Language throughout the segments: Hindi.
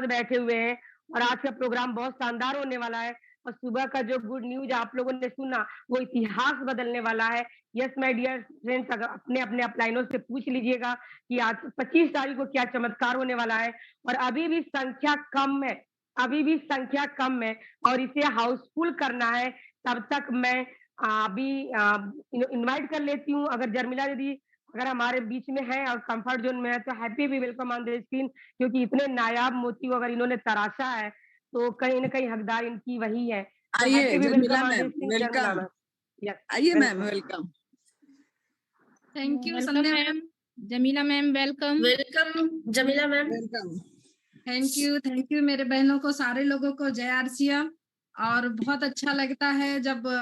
साथ बैठे हुए हैं और आज का प्रोग्राम बहुत शानदार होने वाला है और सुबह का जो गुड न्यूज़ आप लोगों ने सुना, वो इतिहास बदलने वाला है। यस माय डियर फ्रेंड्स, अगर अपने-अपने अपलाइनों से पूछ लीजिएगा कि आज 25 तारीख को क्या चमत्कार होने वाला है और अभी भी संख्या कम है, अभी भी संख्या कम है और इसे हाउसफुल करना है। तब तक मैं अभी इनवाइट कर लेती हूँ, अगर जर्मिला दीदी अगर हमारे बीच में है और कंफर्ट ज़ोन में है तो happy be welcome on the screen, क्योंकि इतने नायाब मोती को अगर इन्होंने तराशा है, तो कहीं न कहीं हकदार इनकी वही है। तो आइए हैप्पी बी Jamila welcome on ma'am, the screen Jamila welcome. Ma'am. Yes, आइए ma'am, welcome. Welcome. Thank you welcome Sandhya ma'am, Jamila ma'am welcome. Welcome Jamila ma'am. Welcome. Thank you मेरे बहनों को, सारे लोगों को जय आरसीएम। और बहुत अच्छा लगता है जब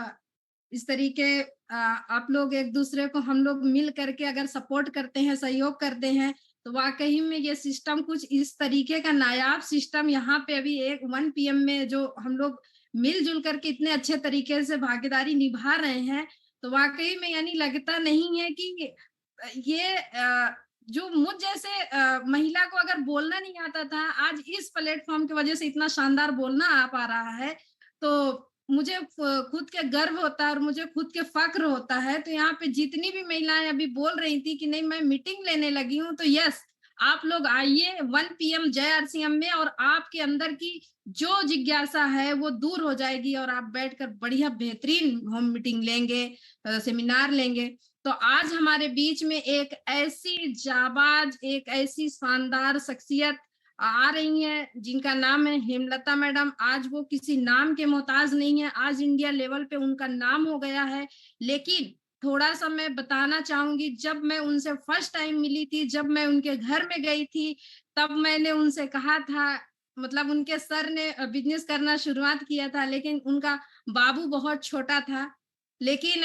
इस तरीके आप लोग एक दूसरे को, हम लोग मिल करके अगर सपोर्ट करते हैं, सहयोग करते हैं, तो वाकई में ये सिस्टम कुछ इस तरीके का नायाब सिस्टम यहाँ पे अभी 1 PM में जो हम लोग मिलजुल करके इतने अच्छे तरीके से भागीदारी निभा रहे हैं, तो वाकई में यानी लगता नहीं है कि ये जो मुझ जैसे महिला को अगर बोलना नहीं आता था, आज इस प्लेटफॉर्म की वजह से इतना शानदार बोलना आ पा रहा है, तो मुझे खुद के गर्व होता है और मुझे खुद के फक्र होता है। तो यहाँ पे जितनी भी महिलाएं अभी बोल रही थी कि नहीं मैं मीटिंग लेने लगी हूँ, तो यस, आप लोग आइए 1 PM जय आरसीएम में और आपके अंदर की जो जिज्ञासा है वो दूर हो जाएगी और आप बैठकर बढ़िया बेहतरीन होम मीटिंग लेंगे, सेमिनार लेंगे। तो आज हमारे बीच में एक ऐसी जाबाज, एक ऐसी शानदार शख्सियत आ रही है जिनका नाम है हेमलता मैडम। आज वो किसी नाम के मोहताज नहीं है, आज इंडिया लेवल पे उनका नाम हो गया है। लेकिन थोड़ा सा मैं बताना चाहूंगी, जब मैं उनसे फर्स्ट टाइम मिली थी, जब मैं उनके घर में गई थी, तब मैंने उनसे कहा था, मतलब उनके सर ने बिजनेस करना शुरुआत किया था, लेकिन उनका बाबू बहुत छोटा था। लेकिन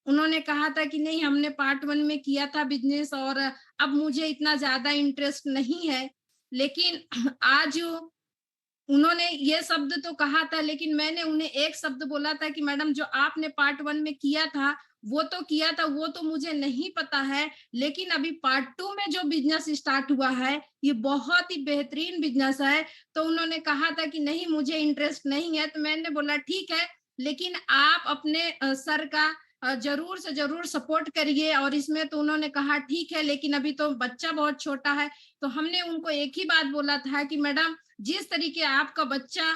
उन्होंने कहा था कि नहीं, हमने पार्ट 1 में किया था बिजनेस और अब मुझे इतना ज्यादा इंटरेस्ट नहीं है। लेकिन आज उन्होंने ये शब्द तो कहा था, लेकिन मैंने उन्हें एक शब्द बोला था कि मैडम जो आपने पार्ट 1 में किया था वो तो किया था, वो तो मुझे नहीं पता है, लेकिन अभी पार्ट 2 में जो बिजनेस स्टार्ट हुआ है ये बहुत ही बेहतरीन बिजनेस है। तो उन्होंने कहा था कि नहीं मुझे इंटरेस्ट नहीं है। तो मैंने बोला ठीक है, लेकिन आप अपने सर का जरूर से जरूर सपोर्ट करिए। और इसमें तो उन्होंने कहा ठीक है, लेकिन अभी तो बच्चा बहुत छोटा है। तो हमने उनको एक ही बात बोला था कि मैडम जिस तरीके आपका बच्चा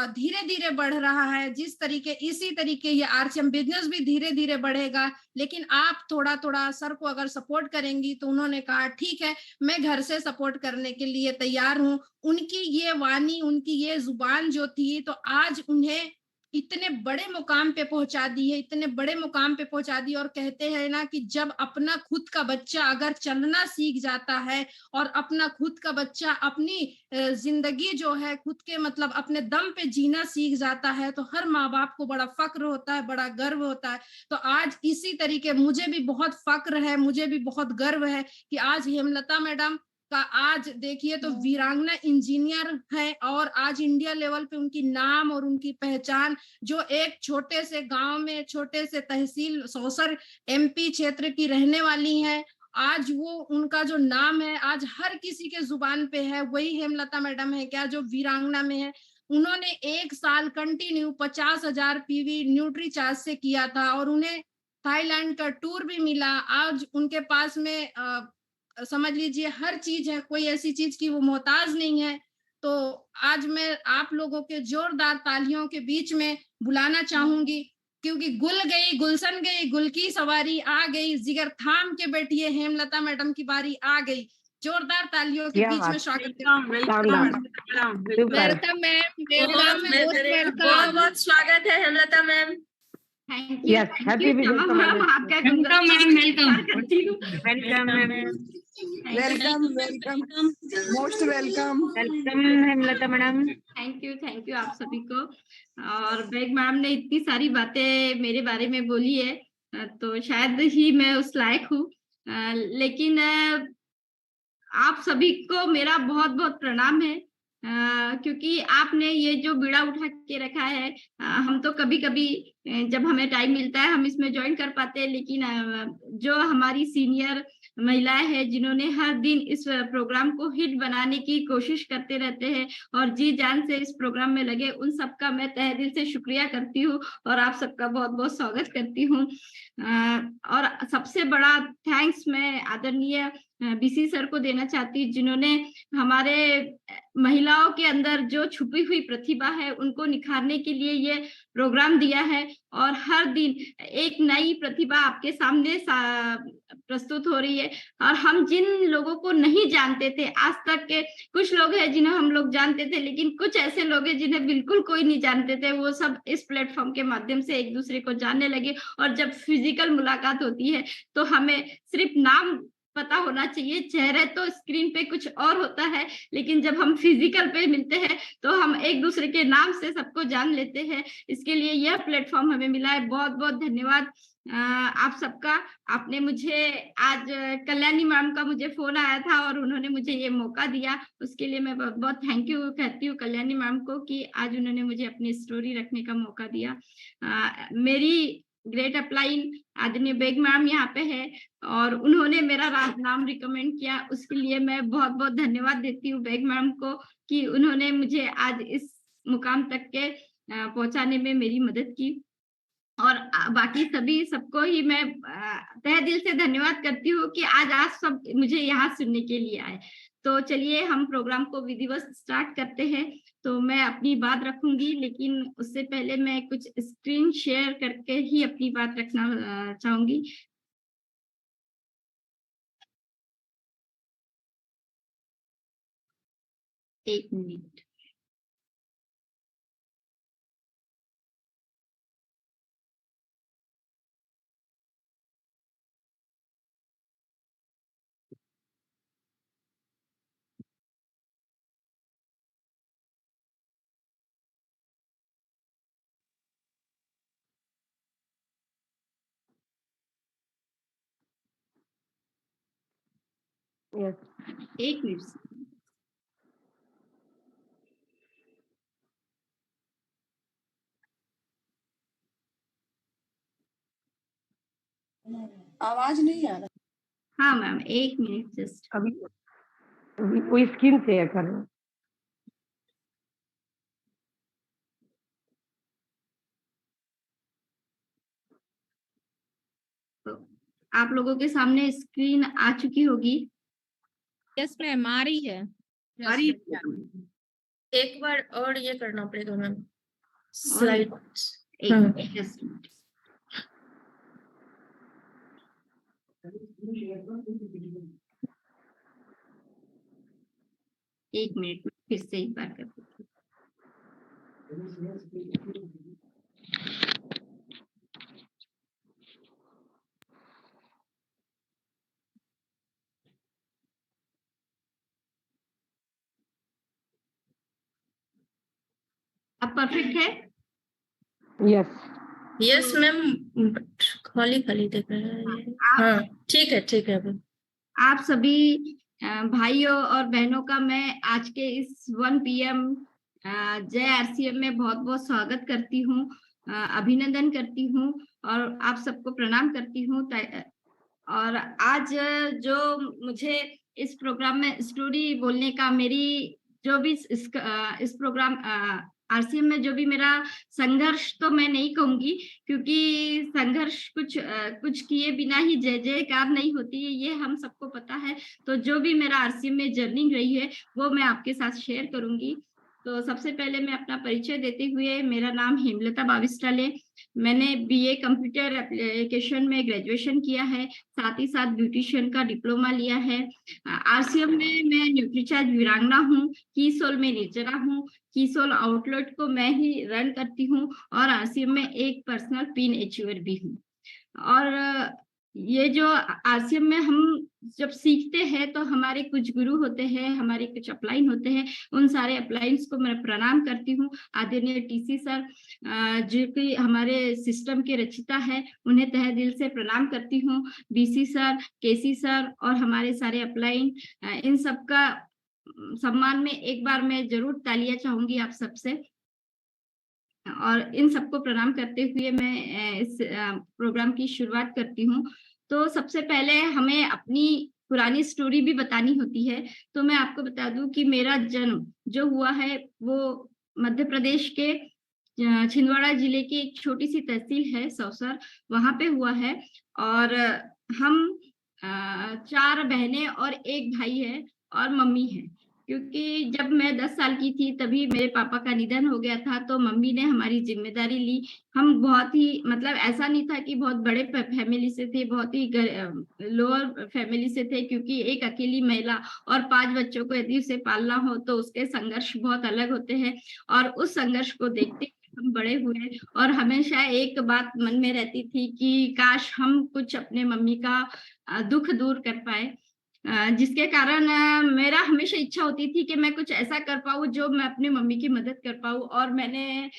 धीरे धीरे बढ़ रहा है, जिस तरीके इसी तरीके ये आरसीएम बिजनेस भी धीरे धीरे बढ़ेगा, लेकिन आप थोड़ा थोड़ा सर को अगर सपोर्ट करेंगी। तो उन्होंने कहा ठीक है, मैं घर से सपोर्ट करने के लिए तैयार हूँ। उनकी ये वाणी, उनकी ये जुबान जो थी, तो आज उन्हें इतने बड़े मुकाम पे पहुंचा दी है, इतने बड़े मुकाम पे पहुंचा दी। और कहते हैं ना कि जब अपना खुद का बच्चा अगर चलना सीख जाता है और अपना खुद का बच्चा अपनी जिंदगी जो है खुद के मतलब अपने दम पे जीना सीख जाता है, तो हर माँ बाप को बड़ा फक्र होता है, बड़ा गर्व होता है। तो आज इसी तरीके मुझे भी बहुत फक्र है, मुझे भी बहुत गर्व है कि आज हेमलता मैडम का आज देखिए तो वीरांगना इंजीनियर है और आज इंडिया लेवल पे उनकी नाम और उनकी पहचान, जो एक छोटे से गांव में, छोटे से तहसील सौसर MP क्षेत्र की रहने वाली हैं, आज वो उनका जो नाम है आज हर किसी के जुबान पे है, वही हेमलता मैडम है क्या, जो वीरांगना में है। उन्होंने 1 साल कंटिन्यू 50,000 PV न्यूट्री चार्ज से किया था और उन्हें थाईलैंड का टूर भी मिला। आज उनके पास में समझ लीजिए हर चीज है, कोई ऐसी चीज की वो मोहताज नहीं है। तो आज मैं आप लोगों के जोरदार तालियों के बीच में बुलाना चाहूंगी, क्योंकि गुल गई गुलशन गई, गुल की सवारी आ गई, जिगर थाम के बैठिए हेमलता मैडम की बारी आ गई। जोरदार तालियों के बीच में स्वागत वेलकम मैम, बहुत बहुत स्वागत है Hemlata ma'am. Thank you. Happy welcome welcome, most welcome Hemlata madam. Thank you आप सभी को। और बेग मैम ने इतनी सारी बातें मेरे बारे में बोली है, तो शायद ही मैं उस लायक हूँ, लेकिन आप सभी को मेरा बहुत बहुत प्रणाम है, क्योंकि आपने ये जो बीड़ा उठा के रखा है, हम तो कभी कभी जब हमें टाइम मिलता है हम इसमें ज्वाइन कर पाते हैं, लेकिन जो हमारी सीनियर महिलाएं हैं जिन्होंने हर दिन इस प्रोग्राम को हिट बनाने की कोशिश करते रहते हैं और जी जान से इस प्रोग्राम में लगे, उन सबका मैं तहे दिल से शुक्रिया करती हूँ और आप सबका बहुत बहुत स्वागत करती हूँ। और सबसे बड़ा थैंक्स मैं आदरणीय बीसी सर को देना चाहती हूँ, जिन्होंने हमारे महिलाओं के अंदर जो छुपी हुई प्रतिभा है उनको निखारने के लिए ये प्रोग्राम दिया है और हर दिन एक नई प्रतिभा आपके सामने प्रस्तुत हो रही है। और हम जिन लोगों को नहीं जानते थे आज तक के, कुछ लोग हैं जिन्हें हम लोग जानते थे, लेकिन कुछ ऐसे लोग हैं जिन्हें बिल्कुल कोई नहीं जानते थे, वो सब इस प्लेटफॉर्म के माध्यम से एक दूसरे को जानने लगे। और जब फिजिकल मुलाकात होती है तो हमें सिर्फ नाम पता होना चाहिए, चेहरे तो स्क्रीन पे कुछ और होता है, लेकिन जब हम फिजिकल पे मिलते हैं तो हम एक दूसरे के नाम से सबको जान लेते हैं। इसके लिए यह प्लेटफॉर्म हमें मिला है। बहुत बहुत धन्यवाद आप सबका। आपने मुझे आज कल्याणी मैम का मुझे फोन आया था और उन्होंने मुझे ये मौका दिया, उसके लिए मैं बहुत बहुत थैंक यू कहती हूँ कल्याणी मैम को कि आज उन्होंने मुझे अपनी स्टोरी रखने का मौका दिया। मेरी ग्रेट अपलाइन आदरणीय बेग मैम यहाँ पे है और उन्होंने मेरा नाम रिकमेंड किया, उसके लिए मैं बहुत बहुत धन्यवाद देती हूँ बेग मैम को कि उन्होंने मुझे आज इस मुकाम तक के पहुंचाने में मेरी मदद की। और बाकी सबको ही मैं तहे दिल से धन्यवाद करती हूँ कि आज आप सब मुझे यहाँ सुनने के लिए आए। तो चलिए हम प्रोग्राम को विधिवत स्टार्ट करते हैं। तो मैं अपनी बात रखूंगी, लेकिन उससे पहले मैं कुछ स्क्रीन शेयर करके ही अपनी बात रखना चाहूंगी। एक मिनट। यस, एक मिनट। आवाज नहीं आ रहा। हाँ मैम, एक मिनट जस्ट। अभी कोई स्क्रीन शेयर कर रहे हैं। तो आप लोगों के सामने स्क्रीन आ चुकी होगी। यस मैम, आ रही है। आ रही है? एक बार और ये करना पड़ेगा मैम, और स्लाइड। just a minute। एक मिनट फिर से एक बार करते हैं। अब परफेक्ट है? यस, यस मैम, खाली खाली दिख रहा है। हाँ ठीक है अभी। आप सभी भाइयों और बहनों का मैं आज के इस 1 PM जय RCM में बहुत बहुत स्वागत करती हूँ, अभिनंदन करती हूँ और आप सबको प्रणाम करती हूँ। और आज जो मुझे इस प्रोग्राम में स्टोरी बोलने का, मेरी जो भी इस प्रोग्राम RCM में जो भी मेरा संघर्ष, तो मैं नहीं कहूंगी, क्योंकि संघर्ष कुछ किए बिना ही जय जयकार नहीं होती है, ये हम सबको पता है। तो जो भी मेरा RCM में जर्नी रही है वो मैं आपके साथ शेयर करूंगी। तो सबसे पहले मैं अपना परिचय देते हुए, मेरा नाम हेमलता बाविस्टाले, मैंने BA कंप्यूटर एप्लीकेशन में ग्रेजुएशन किया है, साथ ही साथ ब्यूटिशियन का डिप्लोमा लिया है। RCM में मैं न्यूट्रीचार्ज वीरांगना हूँ, कीसोल में निर्जरा हूँ, कीसोल आउटलेट को मैं ही रन करती हूँ और RCM में एक पर्सनल पिन अचीवर भी हूँ। और ये जो RCM में हम जब सीखते हैं तो हमारे कुछ गुरु होते हैं, हमारे कुछ अपलाइन होते हैं, उन सारे अपलाइंस को मैं प्रणाम करती हूँ। आदरणीय TC सर जो कि हमारे सिस्टम के रचिता है, उन्हें तहे दिल से प्रणाम करती हूँ। BC सर, KC सर और हमारे सारे अपलाइन, इन सबका सम्मान में एक बार मैं जरूर तालियां चाहूंगी आप सबसे। और इन सबको प्रणाम करते हुए मैं इस प्रोग्राम की शुरुआत करती हूँ। तो सबसे पहले हमें अपनी पुरानी स्टोरी भी बतानी होती है। तो मैं आपको बता दूं कि मेरा जन्म जो हुआ है वो मध्य प्रदेश के छिंदवाड़ा जिले की एक छोटी सी तहसील है सौसर, वहां पे हुआ है। और हम 4 बहनें और 1 भाई है और मम्मी है। क्योंकि जब मैं 10 साल की थी तभी मेरे पापा का निधन हो गया था, तो मम्मी ने हमारी जिम्मेदारी ली। हम बहुत ही मतलब ऐसा नहीं था कि बहुत बड़े फैमिली से थे, बहुत ही लोअर फैमिली से थे, क्योंकि एक अकेली महिला और 5 बच्चों को यदि उसे पालना हो तो उसके संघर्ष बहुत अलग होते हैं। और उस संघर्ष को देखते हम बड़े हुए और हमेशा एक बात मन में रहती थी कि काश हम कुछ अपने मम्मी का दुख दूर कर पाए, जिसके कारण मेरा हमेशा इच्छा होती थी कि मैं कुछ ऐसा कर पाऊँ जो मैं अपनी मम्मी की मदद कर पाऊँ। और मैंने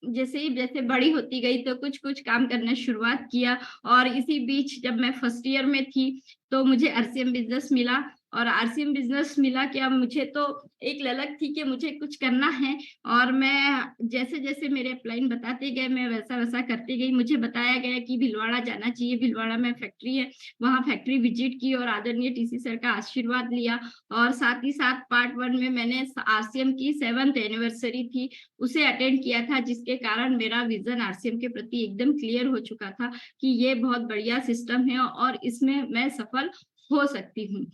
जैसे बड़ी होती गई तो कुछ काम करना शुरुआत किया। और इसी बीच जब मैं फर्स्ट ईयर में थी तो मुझे आरसीएम बिजनेस मिला। और आरसीएम बिजनेस मिला क्या, मुझे तो एक ललक थी कि मुझे कुछ करना है। और मैं जैसे जैसे मेरे अपलाइन बताते गए मैं वैसा वैसा करती गई। मुझे बताया गया कि भीलवाड़ा जाना चाहिए, भीलवाड़ा में फैक्ट्री है, वहां फैक्ट्री विजिट की और आदरणीय टीसी सर का आशीर्वाद लिया। और साथ ही साथ पार्ट 1 में मैंने आरसीएम की 7th एनिवर्सरी थी उसे अटेंड किया था, जिसके कारण मेरा विजन आरसीएम के प्रति एकदम क्लियर हो चुका था कि ये बहुत बढ़िया सिस्टम है और इसमें मैं सफल हो सकती हूँ।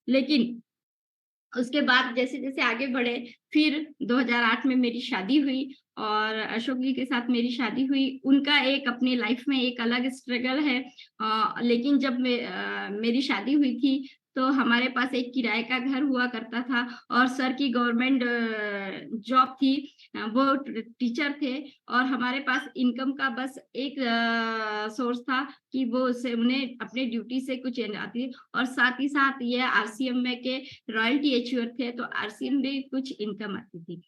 लेकिन उसके बाद जैसे जैसे आगे बढ़े, फिर 2008 में मेरी शादी हुई और अशोक जी के साथ मेरी शादी हुई। उनका एक अपनी लाइफ में एक अलग स्ट्रगल है। लेकिन जब मेरी शादी हुई थी तो हमारे पास एक किराए का घर हुआ करता था और सर की गवर्नमेंट जॉब थी, वो टीचर थे। और हमारे पास इनकम का बस एक सोर्स था कि वो उससे उन्हें अपने ड्यूटी से कुछ आती। और साथ ही साथ ये आरसीएम में के रॉयल्टी एच्योर थे तो आरसीएम भी कुछ इनकम आती थी।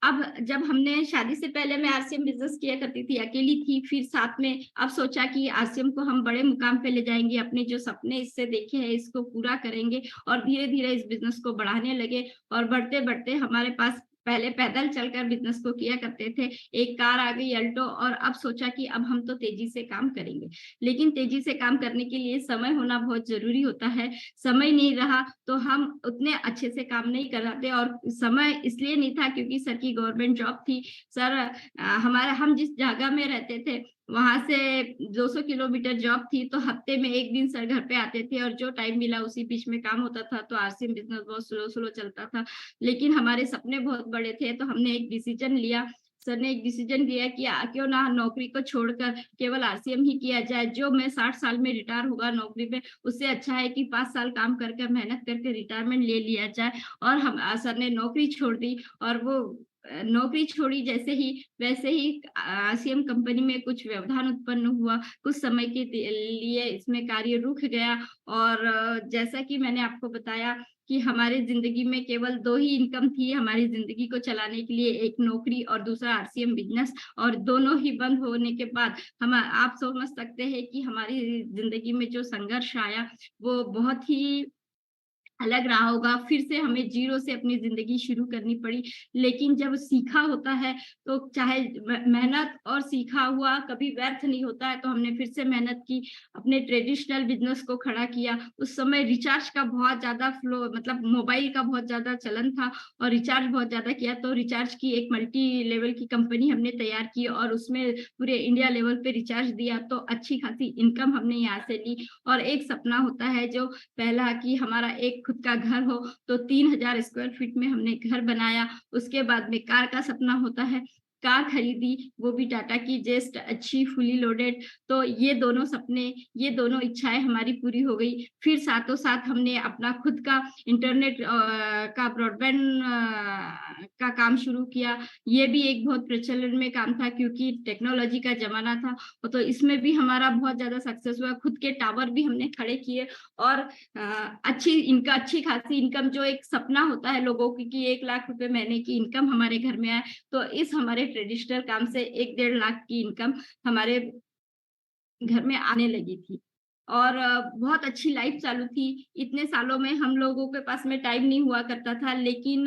अब जब हमने शादी से पहले मैं आरसीएम बिजनेस किया करती थी, अकेली थी। फिर साथ में अब सोचा कि आरसीएम को हम बड़े मुकाम पे ले जाएंगे, अपने जो सपने इससे देखे हैं इसको पूरा करेंगे। और धीरे धीरे इस बिजनेस को बढ़ाने लगे और बढ़ते बढ़ते हमारे पास पहले पैदल चलकर बिजनेस को किया करते थे, एक कार आ गई अल्टो। और अब सोचा कि अब हम तो तेजी से काम करेंगे, लेकिन तेजी से काम करने के लिए समय होना बहुत जरूरी होता है। समय नहीं रहा तो हम उतने अच्छे से काम नहीं कर पाते। और समय इसलिए नहीं था क्योंकि सर की गवर्नमेंट जॉब थी। सर हम जिस जगह में रहते थे वहां से 200 किलोमीटर जॉब थी, तो हफ्ते में 1 दिन सर घर पे आते थे और जो टाइम मिला उसी बीच में काम होता था। तो आरसीएम बिजनेस बहुत स्लो चलता था, लेकिन हमारे सपने बहुत बड़े थे। तो हमने एक डिसीजन लिया, सर ने एक डिसीजन लिया कि क्यों ना नौकरी को छोड़कर केवल आरसीएम ही किया जाए। जो मैं 60 साल में रिटायर होगा नौकरी पे, उससे अच्छा है कि 5 साल काम करके मेहनत करके रिटायरमेंट ले लिया जाए। और हम सर ने नौकरी छोड़ दी। और वो नौकरी छोड़ी जैसे ही वैसे ही आरसीएम कंपनी में कुछ व्यवधान उत्पन्न हुआ। कुछ समय के लिए इसमें कार्य रुक गया। और जैसा कि मैंने आपको बताया कि हमारी जिंदगी में केवल 2 ही इनकम थी हमारी जिंदगी को चलाने के लिए, एक नौकरी और दूसरा आरसीएम बिजनेस। और दोनों ही बंद होने के बाद आप समझ सकते हैं कि हमारी जिंदगी में जो संघर्ष आया वो बहुत ही अलग रहा होगा। फिर से हमें जीरो से अपनी जिंदगी शुरू करनी पड़ी। लेकिन जब सीखा होता है तो चाहे मेहनत और सीखा हुआ कभी व्यर्थ नहीं होता है। तो हमने फिर से मेहनत की, अपने ट्रेडिशनल बिजनेस को खड़ा किया। उस समय रिचार्ज का बहुत ज्यादा फ्लो, मतलब मोबाइल का बहुत ज्यादा चलन था और रिचार्ज बहुत ज्यादा किया। तो रिचार्ज की एक मल्टी लेवल की कंपनी हमने तैयार की और उसमें पूरे इंडिया लेवल पे रिचार्ज दिया। तो अच्छी खासी इनकम हमने यहाँ से ली। और एक सपना होता है जो पहला कि हमारा एक खुद का घर हो, तो 3000 स्क्वायर फीट में हमने घर बनाया। उसके बाद में कार का सपना होता है, कार खरीदी, वो भी टाटा की जेस्ट अच्छी फुली लोडेड। तो ये दोनों सपने, ये दोनों इच्छाएं हमारी पूरी हो गई। फिर साथों साथ हमने अपना खुद का इंटरनेट का ब्रॉडबैंड का काम शुरू किया। ये भी एक बहुत प्रचलन में काम था क्योंकि टेक्नोलॉजी का जमाना था। तो इसमें भी हमारा बहुत ज्यादा सक्सेस हुआ। खुद के टावर भी हमने खड़े किए और अच्छी खासी इनकम, जो एक सपना होता है लोगों की कि 1 लाख रुपए महीने की इनकम हमारे घर में आए, तो इस हमारे ट्रेडिशनल काम से 1-1.5 लाख की इनकम हमारे घर में आने लगी थी। और बहुत अच्छी लाइफ चालू थी। इतने सालों में हम लोगों के पास में टाइम नहीं हुआ करता था। लेकिन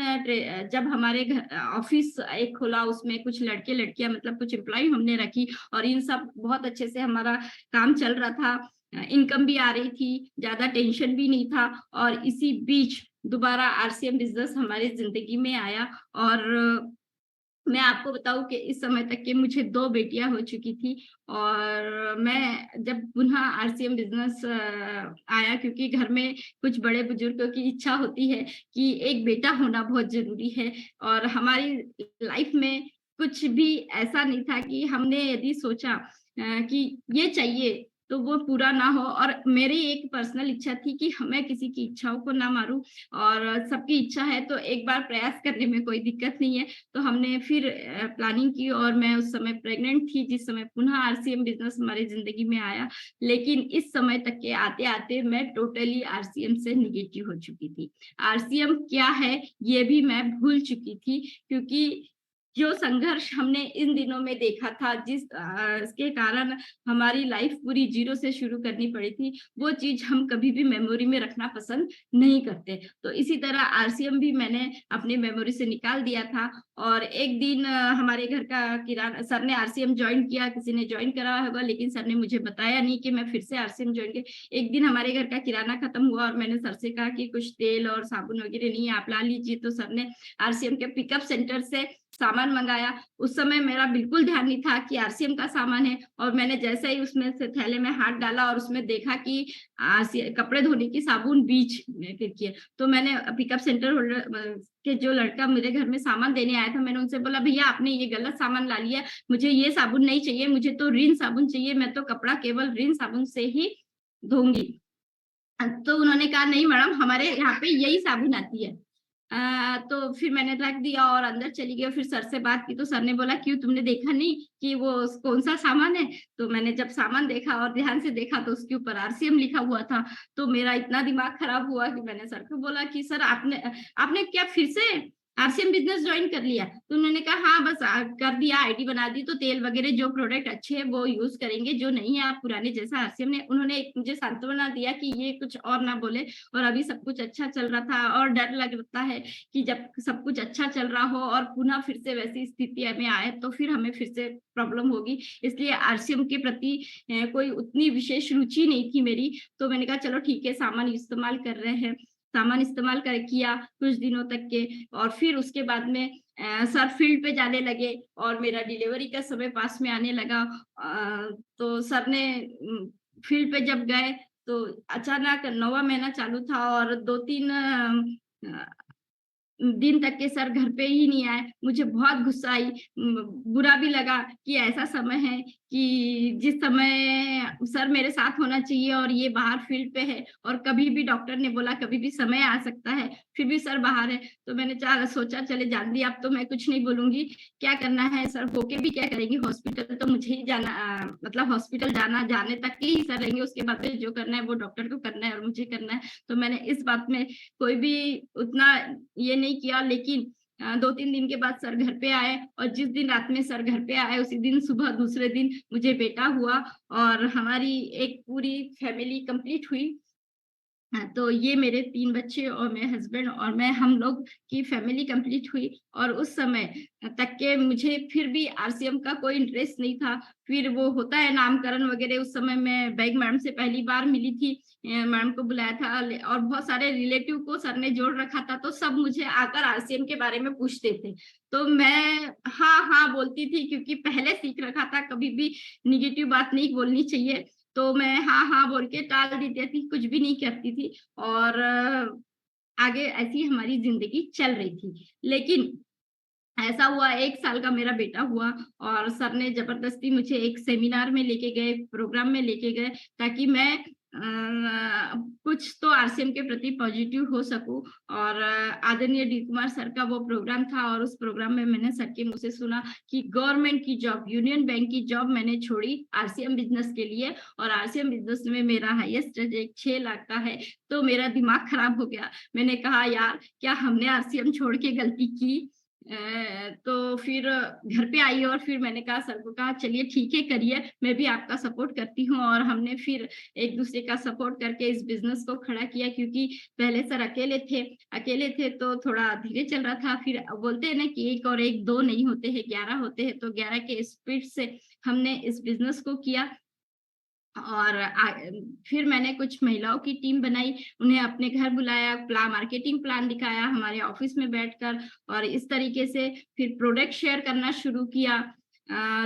जब हमारे घर ऑफिस एक खुला, उसमें कुछ लड़के लड़कियां मतलब कुछ एम्प्लॉय हमने रखी और इन सब बहुत अच्छे से हमारा काम चल रहा था। इनकम भी आ रही थी, ज्यादा टेंशन भी नहीं था। और इसी बीच दोबारा आरसीएम बिजनेस हमारी जिंदगी में आया। और मैं आपको बताऊं कि इस समय तक के मुझे 2 बेटियां हो चुकी थी। और मैं जब पुनः आरसीएम बिजनेस आया, क्योंकि घर में कुछ बड़े बुजुर्गों की इच्छा होती है कि एक बेटा होना बहुत जरूरी है। और हमारी लाइफ में कुछ भी ऐसा नहीं था कि हमने यदि सोचा कि ये चाहिए तो वो पूरा ना हो। और मेरी एक पर्सनल इच्छा थी कि मैं किसी की इच्छाओं को ना मारूं, और सबकी इच्छा है तो एक बार प्रयास करने में कोई दिक्कत नहीं है। तो हमने फिर प्लानिंग की, और मैं उस समय प्रेग्नेंट थी जिस समय पुनः आरसीएम बिजनेस हमारी जिंदगी में आया। लेकिन इस समय तक के आते आते मैं टोटली आरसीएम से निगेटिव हो चुकी थी। आरसीएम क्या है ये भी मैं भूल चुकी थी, क्योंकि जो संघर्ष हमने इन दिनों में देखा था, इसके कारण हमारी लाइफ पूरी जीरो से शुरू करनी पड़ी थी, वो चीज हम कभी भी मेमोरी में रखना पसंद नहीं करते। तो इसी तरह आरसीएम भी मैंने अपनी मेमोरी से निकाल दिया था। और एक दिन हमारे घर का किराना, सर ने आरसीएम ज्वाइन किया, किसी ने ज्वाइन करा होगा, लेकिन सर ने मुझे बताया नहीं कि मैं फिर से आरसीएम ज्वाइन किया। एक दिन हमारे घर का किराना खत्म हुआ और मैंने सर से कहा कि कुछ तेल और साबुन वगैरह नहीं है, आप ला लीजिए। तो सर ने आरसीएम के पिकअप सेंटर से सामान मंगाया। उस समय मेरा बिल्कुल ध्यान नहीं था कि आरसीएम का सामान है, और मैंने जैसे ही उसमें से थैले में हाथ डाला और उसमें देखा कि कपड़े धोने की साबुन बीच की है, तो मैंने पिकअप सेंटर होल्डर के जो लड़का मेरे घर में सामान देने आया था, मैंने उनसे बोला, भैया आपने ये गलत सामान ला लिया, मुझे ये साबुन नहीं चाहिए, मुझे तो रिन साबुन चाहिए, मैं तो कपड़ा केवल रिन साबुन से ही धोऊंगी। तो उन्होंने कहा, नहीं मैडम, हमारे यहाँ पे यही साबुन आती है। तो फिर मैंने रख दिया और अंदर चली गई। फिर सर से बात की तो सर ने बोला, क्यों, तुमने देखा नहीं कि वो कौन सा सामान है? तो मैंने जब सामान देखा और ध्यान से देखा तो उसके ऊपर आरसीएम लिखा हुआ था। तो मेरा इतना दिमाग खराब हुआ कि मैंने सर को बोला कि सर आपने क्या फिर से आरसीएम बिजनेस ज्वाइन कर लिया? तो उन्होंने कहा, हाँ बस कर दिया, आईडी बना दी, तो तेल वगैरह जो प्रोडक्ट अच्छे हैं वो यूज करेंगे, जो नहीं है आप पुराने जैसा। आरसीएम ने उन्होंने मुझे सांत्वना दिया कि ये कुछ और ना बोले। और अभी सब कुछ अच्छा चल रहा था, और डर लगता है कि जब सब कुछ अच्छा चल रहा हो और पुनः फिर से वैसी स्थिति में आए तो फिर हमें फिर से प्रॉब्लम होगी। इसलिए आरसीएम के प्रति कोई उतनी विशेष रुचि नहीं थी मेरी। तो मैंने कहा चलो ठीक है, सामान इस्तेमाल कर रहे हैं। सामान इस्तेमाल कर किया कुछ दिनों तक के, और फिर उसके बाद में सर फील्ड पे जाने लगे और मेरा डिलीवरी का समय पास में आने लगा। तो सर ने फील्ड पे जब गए तो अचानक 9वां महीना चालू था और 2-3 दिन तक के सर घर पे ही नहीं आए। मुझे बहुत गुस्सा आई, बुरा भी लगा कि ऐसा समय है कि जिस समय सर मेरे साथ होना चाहिए और ये बाहर फील्ड पे है, और कभी भी डॉक्टर ने बोला कभी भी समय आ सकता है, फिर भी सर बाहर है। तो मैंने सोचा चले जान दिया, अब तो मैं कुछ नहीं बोलूंगी, क्या करना है सर होके भी क्या करेंगे, हॉस्पिटल तो मुझे ही जाना, मतलब हॉस्पिटल जाने तक ही सर रहेंगे, उसके बाद में जो करना है वो डॉक्टर को करना है और मुझे करना है। तो मैंने इस बात में कोई भी उतना ये नहीं किया। लेकिन 2-3 दिन के बाद सर घर पे आए, और जिस दिन रात में सर घर पे आए उसी दिन सुबह दूसरे दिन मुझे बेटा हुआ, और हमारी एक पूरी फैमिली कंप्लीट हुई। तो ये मेरे 3 बच्चे और मेरे हस्बैंड और मैं, हम लोग की फैमिली कंप्लीट हुई। और उस समय तक के मुझे फिर भी आरसीएम का कोई इंटरेस्ट नहीं था। फिर वो होता है नामकरण वगैरह, उस समय मैं बैग मैडम से पहली बार मिली थी, मैडम को बुलाया था और बहुत सारे रिलेटिव को सर ने जोड़ रखा था, तो सब मुझे आकर आरसीएम के बारे में पूछते थे। तो मैं हाँ हाँ बोलती थी, क्योंकि पहले सीख रखा था कभी भी निगेटिव बात नहीं बोलनी चाहिए। तो मैं हाँ हाँ बोल के टाल देती थी, कुछ भी नहीं करती थी, और आगे ऐसी हमारी जिंदगी चल रही थी। लेकिन ऐसा हुआ, 1 साल का मेरा बेटा हुआ और सर ने जबरदस्ती मुझे एक सेमिनार में लेके गए, प्रोग्राम में लेके गए, ताकि मैं कुछ तो आरसीएम के प्रति पॉजिटिव हो सकूं। और आदरणीय डी कुमार सर का वो प्रोग्राम था, और उस प्रोग्राम में मैंने सर के मुंह से सुना कि गवर्नमेंट की जॉब, यूनियन बैंक की जॉब मैंने छोड़ी आरसीएम बिजनेस के लिए, और आरसीएम बिजनेस में मेरा हाईएस्ट 6 लाख का है। तो मेरा दिमाग खराब हो गया। मैंने कहा, यार क्या हमने आरसीएम छोड़ के गलती की? तो फिर घर पे आई और फिर मैंने कहा, सर को कहा, चलिए ठीक है करिए, मैं भी आपका सपोर्ट करती हूँ। और हमने फिर एक दूसरे का सपोर्ट करके इस बिजनेस को खड़ा किया, क्योंकि पहले सर अकेले थे तो थोड़ा धीरे चल रहा था। फिर बोलते हैं ना कि 1 और 1 2 नहीं होते हैं, 11 होते हैं। तो 11 के स्पीड से हमने इस बिजनेस को किया। और फिर मैंने कुछ महिलाओं की टीम बनाई, उन्हें अपने घर बुलाया, मार्केटिंग प्लान दिखाया हमारे ऑफिस में बैठकर, और इस तरीके से फिर प्रोडक्ट शेयर करना शुरू किया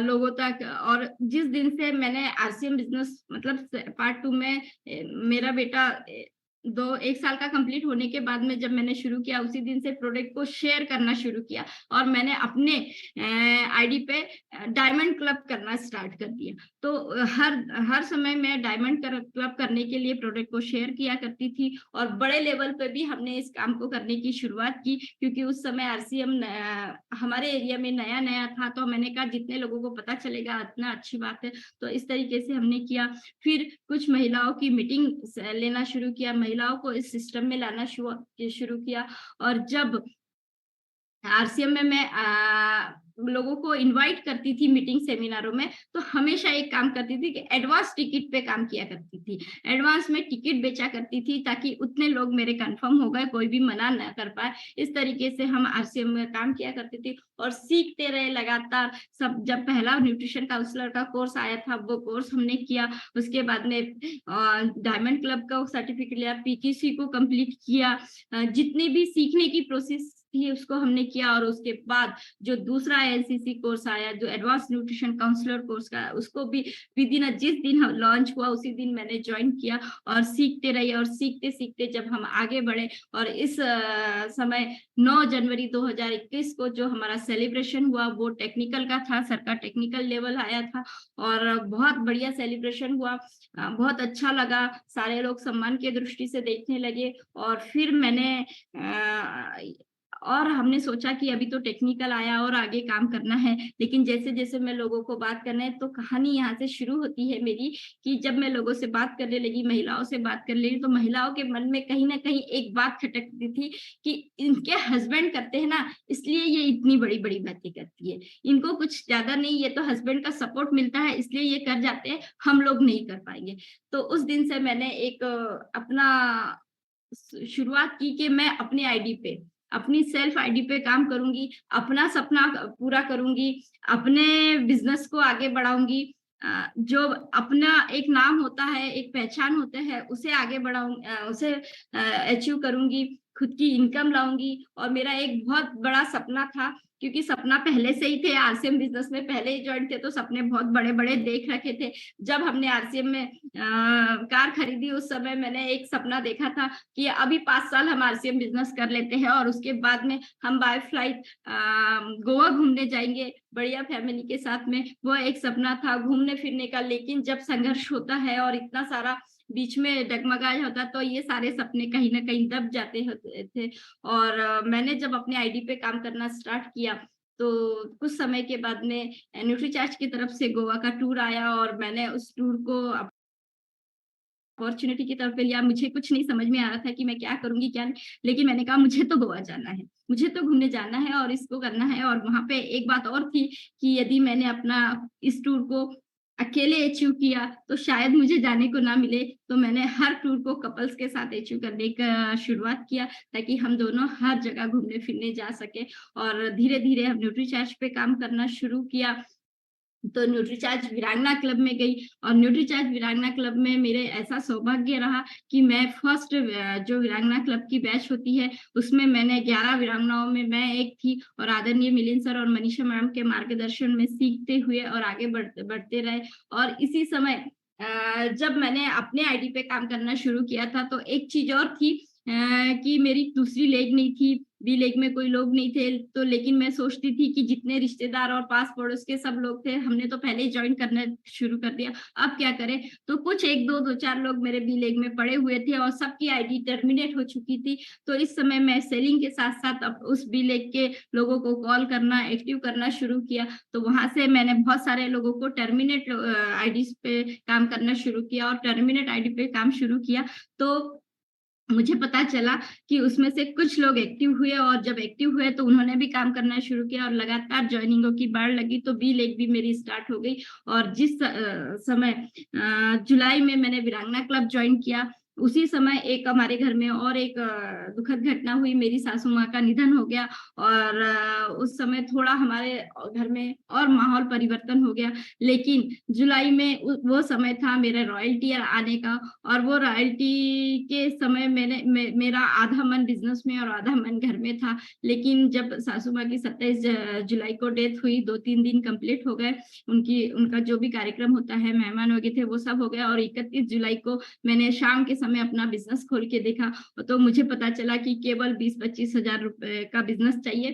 लोगों तक। और जिस दिन से मैंने आरसीएम बिजनेस मतलब पार्ट 2 में मेरा बेटा 1 साल का कंप्लीट होने के बाद में जब मैंने शुरू किया, उसी दिन से प्रोडक्ट को शेयर करना शुरू किया और मैंने अपने आईडी पे डायमंड क्लब करना स्टार्ट कर दिया। तो हर समय मैं डायमंड क्लब करने के लिए प्रोडक्ट को शेयर किया करती थी, और बड़े लेवल पे भी हमने इस काम को करने की शुरुआत की, क्योंकि उस समय आरसीएम हमारे एरिया में नया नया था। तो मैंने कहा जितने लोगों को पता चलेगा उतना अच्छी बात है। तो इस तरीके से हमने किया। फिर कुछ महिलाओं की मीटिंग लेना शुरू किया, महिलाओं को इस सिस्टम में लाना शुरू किया। और जब आरसीएम में मैं लोगों को इनवाइट करती थी मीटिंग सेमिनारों में, तो हमेशा एक काम करती थी कि एडवांस टिकट पे काम किया करती थी। एडवांस में टिकट बेचा करती थी ताकि उतने लोग मेरे कंफर्म हो गए, कोई भी मना न कर पाए। इस तरीके से हम आरसीएम में काम किया करते थे और सीखते रहे लगातार। सब जब पहला न्यूट्रिशन काउंसलर का कोर्स आया था, वो कोर्स हमने किया। उसके बाद में डायमंड क्लब का सर्टिफिकेट लिया, पीटीसी को कंप्लीट किया। जितनी भी सीखने की प्रोसेस थी उसको हमने किया। और उसके बाद जो दूसरा एलसीसी कोर्स आया, जो एडवांस न्यूट्रिशन काउंसलर कोर्स का, उसको भी विदिन जिस दिन लॉन्च हुआ उसी दिन मैंने ज्वाइन किया और सीखते रहे। और सीखते सीखते जब हम आगे बढ़े, और इस समय 9 जनवरी 2021 को जो हमारा सेलिब्रेशन हुआ वो टेक्निकल का था, सर का टेक्निकल लेवल आया था और बहुत बढ़िया सेलिब्रेशन हुआ। बहुत अच्छा लगा, सारे लोग सम्मान की दृष्टि से देखने लगे। और फिर मैंने और हमने सोचा कि अभी तो टेक्निकल आया और आगे काम करना है। लेकिन जैसे जैसे मैं लोगों को बात करने, तो कहानी यहाँ से शुरू होती है मेरी, कि जब मैं लोगों से बात करने लगी, महिलाओं से बात करने लगी, तो महिलाओं के मन में कहीं ना कहीं एक बात खटकती थी कि इनके हस्बैंड करते हैं ना, इसलिए ये इतनी बड़ी बड़ी बातें करती है। इनको कुछ ज्यादा नहीं, ये तो हस्बैंड का सपोर्ट मिलता है इसलिए ये कर जाते हैं, हम लोग नहीं कर पाएंगे। तो उस दिन से मैंने एक अपना शुरुआत की कि मैं अपनी आईडी पे, अपनी सेल्फ आईडी पे काम करूंगी, अपना सपना पूरा करूंगी, अपने बिजनेस को आगे बढ़ाऊंगी। जो अपना एक नाम होता है, एक पहचान होता है, उसे आगे बढ़ाऊंगी, उसे अचीव करूंगी, खुद की इनकम लाऊंगी। और मेरा एक बहुत बड़ा सपना था, क्योंकि सपना पहले से ही थे, आरसीएम बिजनेस में पहले ही ज्वाइन थे, तो सपने बहुत बड़े बड़े देख रखे थे। जब हमने आरसीएम में कार खरीदी, उस समय मैंने एक सपना देखा था कि अभी 5 साल हम आरसीएम बिजनेस कर लेते हैं और उसके बाद में हम बाय फ्लाइट गोवा घूमने जाएंगे बढ़िया फैमिली के साथ में। वो एक सपना था घूमने फिरने का। लेकिन जब संघर्ष होता है और इतना सारा बीच में डगमगाया होता, तो ये सारे सपने कहीं ना कहीं दब जाते होते थे। और मैंने जब अपने आईडी पे काम करना स्टार्ट किया, तो कुछ समय के बाद में न्यूट्रीचार्ज की तरफ से गोवा का टूर आया और मैंने उस टूर को अपॉर्चुनिटी की तरफ लिया। मुझे कुछ नहीं समझ में आ रहा था कि मैं क्या करूंगी क्या नहीं, लेकिन मैंने कहा मुझे तो गोवा जाना है, मुझे तो घूमने जाना है और इसको करना है। और वहां पे एक बात और थी कि यदि मैंने अपना इस टूर को अकेले अचीव किया तो शायद मुझे जाने को ना मिले। तो मैंने हर टूर को कपल्स के साथ अचीव करने का शुरुआत किया, ताकि हम दोनों हर जगह घूमने फिरने जा सके। और धीरे धीरे हम न्यूट्रीचार्ज पे काम करना शुरू किया। तो न्यूट्रीचार्ज वीरांगना क्लब में गई, और न्यूट्रीचार्ज वीरांगना क्लब में मेरे ऐसा सौभाग्य रहा कि मैं फर्स्ट जो वीरांगना क्लब की बैच होती है उसमें मैंने 11 वीरांगनाओं में मैं एक थी। और आदरणीय मिलिंद सर और मनीषा मैम के मार्गदर्शन में सीखते हुए और आगे बढ़ते रहे। और इसी समय जब मैंने अपने आईडी पे काम करना शुरू किया था, तो एक चीज और थी कि मेरी दूसरी लेग नहीं थी, बी लेग में कोई लोग नहीं थे। तो लेकिन मैं सोचती थी कि जितने रिश्तेदार और पास पड़ोस के सब लोग थे, हमने तो पहले ही ज्वाइन करना शुरू कर दिया, अब क्या करें। तो कुछ 1-2-4 लोग मेरे बी लेग में पड़े हुए थे और सबकी आईडी टर्मिनेट हो चुकी थी। तो इस समय मैं सेलिंग के साथ साथ अब उस बी लेग के लोगों को कॉल करना, एक्टिव करना शुरू किया। तो वहां से मैंने बहुत सारे लोगों को टर्मिनेट आईडी पे काम करना शुरू किया और टर्मिनेट आईडी पे काम शुरू किया। तो मुझे पता चला कि उसमें से कुछ लोग एक्टिव हुए, और जब एक्टिव हुए तो उन्होंने भी काम करना शुरू किया और लगातार ज्वाइनिंगों की बाढ़ लगी। तो बी लेग भी मेरी स्टार्ट हो गई। और जिस समय जुलाई में मैंने वीरांगना क्लब ज्वाइन किया, उसी समय एक हमारे घर में और एक दुखद घटना हुई, मेरी सासू माँ का निधन हो गया और उस समय थोड़ा हमारे घर में और माहौल परिवर्तन हो गया। लेकिन जुलाई में वो समय था मेरा रॉयल्टी आने का और वो रॉयल्टी के समय मेरा आधा मन बिजनेस में और आधा मन घर में था। लेकिन जब सासू माँ की 27 जुलाई को डेथ हुई, 2-3 दिन कंप्लीट हो गए, उनका जो भी कार्यक्रम होता है, मेहमान हो गए थे, वो सब हो गया और 31 जुलाई को मैंने शाम के समय अपना बिजनेस खोल के देखा तो मुझे पता चला कि केवल 20-25 हजार रुपए का बिजनेस चाहिए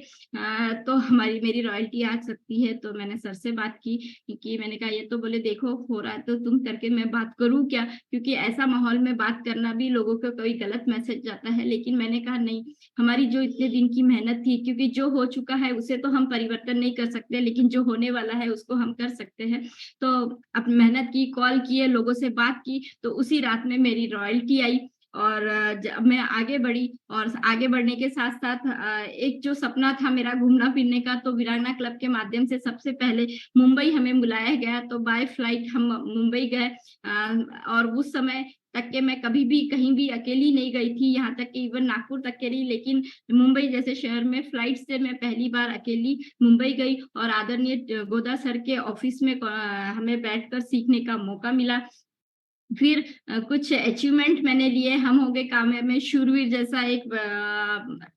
तो मेरी रॉयल्टी आ सकती है। तो मैंने सर से बात की कि मैंने कहा ये तो बोले देखो हो रहा है तो तुम करके मैं बात करूं क्या, क्योंकि ऐसा माहौल में बात करना भी लोगों को कोई गलत मैसेज जाता है। लेकिन मैंने कहा नहीं, हमारी जो इतने दिन की मेहनत थी, क्योंकि जो हो चुका है उसे तो हम परिवर्तन नहीं कर सकते, लेकिन जो होने वाला है उसको हम कर सकते हैं। तो अपनी मेहनत की, कॉल किए, लोगों से बात की, तो उसी रात में मेरी रॉयल्टी आई और जब मैं आगे बढ़ी और आगे बढ़ने के साथ साथ एक जो सपना था मेरा घूमना फिरने का, तो वीरांगना क्लब के माध्यम से सबसे पहले मुंबई हमें बुलाया गया, तो बाय फ्लाइट हम मुंबई गए और उस समय तक के मैं कभी भी कहीं भी अकेली नहीं गई थी, यहाँ तक कि इवन नागपुर तक के नहीं, लेकिन मुंबई जैसे शहर में फ्लाइट से मैं पहली बार अकेली मुंबई गई और आदरणीय गोदा सर के ऑफिस में हमें बैठकर सीखने का मौका मिला। फिर कुछ अचीवमेंट मैंने लिए, हम हो गए कामयाब में शूरवीर जैसा एक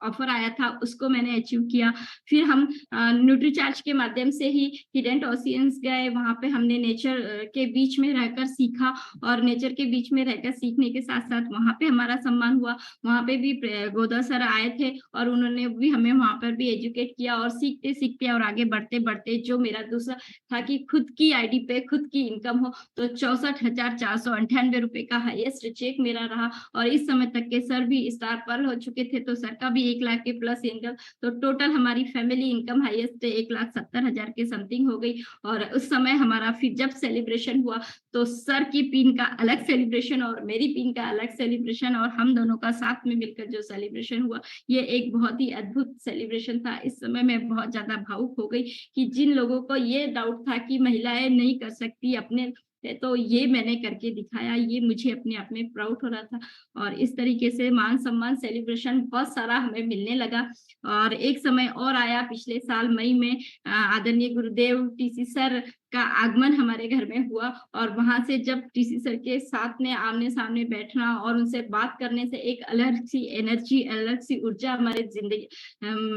ऑफर आया था, उसको मैंने अचीव किया। फिर हम न्यूट्रीचार्ज के माध्यम से ही हिडन ओशियंस गए, वहां पे हमने नेचर के बीच में रहकर सीखा और नेचर के बीच में रहकर सीखने के साथ साथ वहां पे हमारा सम्मान हुआ। वहां पे भी गोदा सर आए थे और उन्होंने भी हमें वहां पर भी एजुकेट किया और सीखते सीखते और आगे बढ़ते बढ़ते जो मेरा दूसरा था कि खुद की आईडी पे खुद की इनकम हो, तो 64,498 रुपए का हाईएस्ट चेक मेरा रहा और इस समय तक के सर भी स्टार पर्ल हो चुके थे, तो सर का भी 1 लाख के प्लस इनकम, तो टोटल हमारी फैमिली इनकम हाईएस्ट 1,70,000 के समथिंग हो गई। और उस समय हमारा फिर जब सेलिब्रेशन हुआ तो सर की पिन का अलग सेलिब्रेशन और मेरी पिन का अलग सेलिब्रेशन और हम दोनों का साथ में मिलकर जो सेलिब्रेशन हुआ, ये एक बहुत ही अद्भुत सेलिब्रेशन था। इस समय मैं बहुत ज्यादा भावुक हो गई कि जिन लोगों को ये डाउट था कि महिलाएं नहीं कर सकती अपने, तो ये मैंने करके दिखाया, ये मुझे अपने आप में प्राउड हो रहा था। और इस तरीके से मान सम्मान सेलिब्रेशन बहुत सारा हमें मिलने लगा। और एक समय और आया पिछले साल मई में, आदरणीय गुरुदेव टीसी सर का आगमन हमारे घर में हुआ और वहां से जब टीसी सर के साथ में आमने सामने बैठना और उनसे बात करने से एक अलग सी एनर्जी, अलग सी ऊर्जा हमारे जिंदगी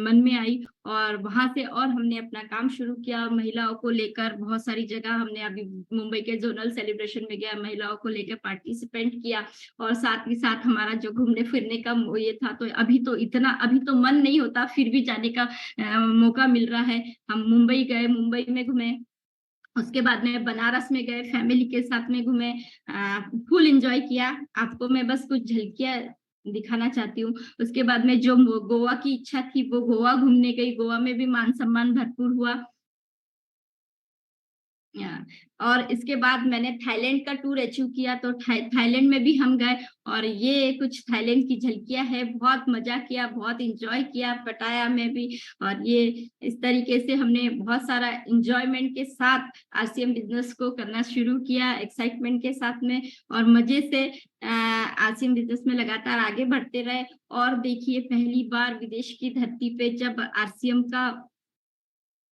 मन में आई और वहां से और हमने अपना काम शुरू किया। महिलाओं को लेकर बहुत सारी जगह हमने, अभी मुंबई के जोनल सेलिब्रेशन में गया, महिलाओं को लेकर पार्टिसिपेंट किया और साथ ही साथ हमारा जो घूमने फिरने का ये था, तो अभी तो मन नहीं होता, फिर भी जाने का मौका मिल रहा है। हम मुंबई गए, मुंबई में घूमे, उसके बाद में बनारस में गए, फैमिली के साथ में घूमे, फुल एंजॉय किया। आपको मैं बस कुछ झलकियां दिखाना चाहती हूँ। उसके बाद में जो गोवा की इच्छा थी वो गोवा घूमने गई, गोवा में भी मान सम्मान भरपूर हुआ। और इसके बाद मैंने थाईलैंड का टूर अचीव किया, तो थाईलैंड में भी हम गए और ये कुछ थाईलैंड की झलकियां है। बहुत मजा किया, बहुत एंजॉय किया पटाया में भी, और ये इस तरीके से हमने बहुत सारा एंजॉयमेंट के साथ आरसीएम बिजनेस को करना शुरू किया, एक्साइटमेंट के साथ में और मजे से आरसीएम बिजनेस में लगातार आगे बढ़ते रहे। और देखिए पहली बार विदेश की धरती पे जब आरसीएम का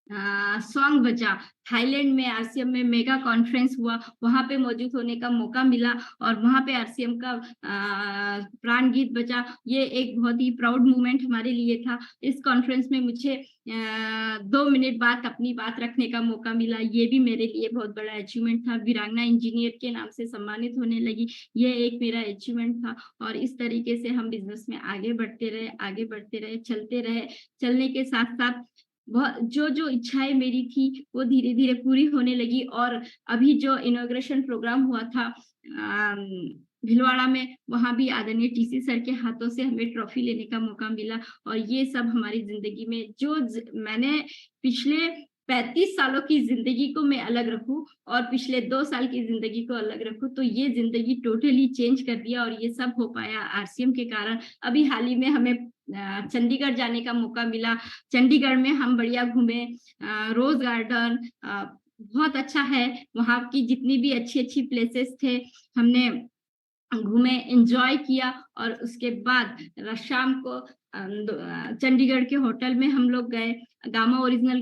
सॉन्ग बजा, थाईलैंड में आरसीएम में मेगा कॉन्फ्रेंस हुआ, वहां पे मौजूद होने का मौका मिला और वहां पे आरसीएम का प्राण गीत बजा। ये एक बहुत ही प्राउड मोमेंट हमारे लिए था। इस कॉन्फ्रेंस में मुझे 2 मिनट बाद अपनी बात रखने का मौका मिला, ये भी मेरे लिए बहुत बड़ा अचीवमेंट था। वीरांगना इंजीनियर के नाम से सम्मानित होने लगी, ये एक मेरा अचीवमेंट था। और इस तरीके से हम बिजनेस में आगे बढ़ते रहे, चलते रहे। चलने के साथ साथ बहुत जो इच्छाएं मेरी थी वो धीरे धीरे पूरी होने लगी। और अभी जो इनॉग्रेशन प्रोग्राम हुआ था भिलवाड़ा में, वहां भी आदरणीय टीसी सर के हाथों से हमें ट्रॉफी लेने का मौका मिला। और ये सब हमारी जिंदगी में जो मैंने पिछले 35 सालों की जिंदगी को मैं अलग रखूं और पिछले 2 साल की जिंदगी को अलग रखूं, तो ये जिंदगी टोटली चेंज कर दिया। और ये सब हो पाया आरसीएम के कारण। अभी हाल ही में हमें चंडीगढ़ जाने का मौका मिला। चंडीगढ़ में हम बढ़िया घूमे, रोज गार्डन बहुत अच्छा है, वहां की जितनी भी अच्छी अच्छी प्लेसेस थे हमने घूमे, एंजॉय किया और उसके बाद शाम को चंडीगढ़ के होटल में हम लोग गए। गामा ओरिजिनल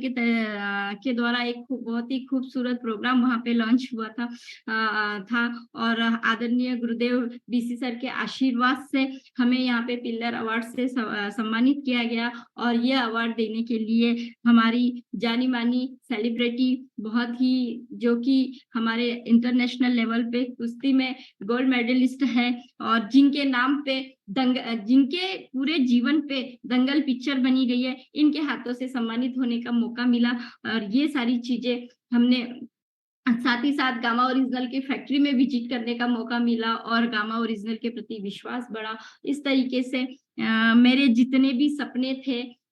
के द्वारा एक बहुत ही खूबसूरत प्रोग्राम वहाँ पे लॉन्च हुआ था और आदरणीय गुरुदेव बीसी सर के आशीर्वाद से हमें यहाँ पे पिल्लर अवार्ड से सम्मानित किया गया। और यह अवार्ड देने के लिए हमारी जानी मानी सेलिब्रिटी बहुत ही, जो कि हमारे इंटरनेशनल लेवल पे कुश्ती में गोल्ड मेडलिस्ट है और जिनके नाम पे जिनके पूरे जीवन पे दंगल पिक्चर बनी गई है, इनके हाथों से सम्मानित होने का मौका मिला। और ये सारी चीजें हमने, साथ ही साथ गामा ओरिजिनल की फैक्ट्री में विजिट करने का मौका मिला और गामा ओरिजिनल के प्रति विश्वास बढ़ा। इस तरीके से मेरे जितने भी सपने थे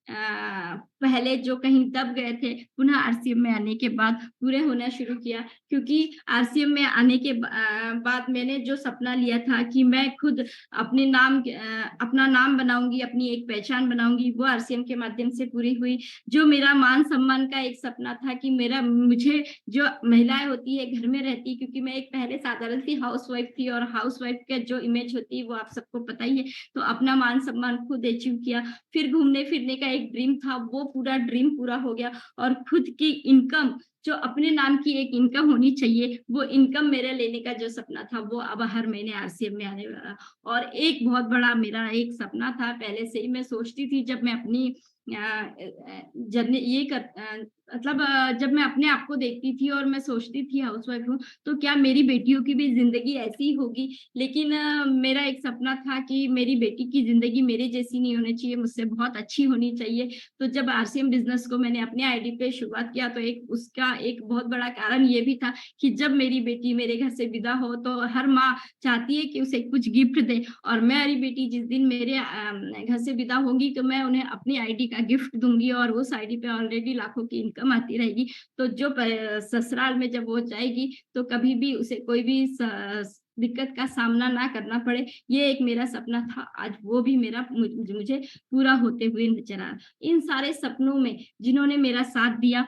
पहले जो कहीं दब गए थे, पुनः आरसीएम में आने के बाद पूरे होना शुरू किया। क्योंकि आरसीएम में आने के बाद मैंने जो सपना लिया था कि मैं खुद अपना नाम बनाऊंगी, अपनी एक पहचान बनाऊंगी, वो आरसीएम के माध्यम से पूरी हुई। जो मेरा मान सम्मान का एक सपना था कि मुझे जो महिलाएं होती है घर में रहती, क्योंकि मैं एक पहले साधारण सी हाउसवाइफ थी और हाउसवाइफ का जो इमेज होती है वो आप सबको पता ही है, तो अपना मान सम्मान खुद अचीव किया। फिर घूमने फिरने का एक ड्रीम था, वो पूरा ड्रीम पूरा हो गया और खुद की इनकम, जो अपने नाम की एक इनकम होनी चाहिए, वो इनकम मेरे लेने का जो सपना था वो अब हर महीने आरसीएम में आने वाला। और एक बहुत बड़ा मेरा एक सपना था, पहले से ही मैं सोचती थी, जब मैं अपनी जब मैं अपने आप को देखती थी और मैं सोचती थी हाउसवाइफ हूँ तो क्या मेरी बेटियों की भी जिंदगी ऐसी होगी। लेकिन मेरा एक सपना था कि मेरी बेटी की जिंदगी मेरे जैसी नहीं होनी चाहिए, मुझसे बहुत अच्छी होनी चाहिए। तो जब आरसीएम बिजनेस को मैंने अपने आईडी पे शुरुआत किया तो उसका एक बहुत बड़ा कारण ये भी था कि जब मेरी बेटी मेरे घर से विदा हो तो हर माँ चाहती है कि उसे कुछ गिफ्ट दे, और मेरी बेटी जिस दिन मेरे घर से विदा होगी तो मैं उन्हें अपनी आईडी का गिफ्ट दूंगी और उस आईडी पे ऑलरेडी लाखों की इनकम आती रहेगी। तो जो ससुराल में जब वो जाएगी तो कभी भी उसे कोई भी दिक्कत का सामना ना करना पड़े, ये एक मेरा सपना था। आज वो भी मेरा मुझे पूरा होते हुए नजर आ रहा। इन सारे सपनों में जिन्होंने मेरा साथ दिया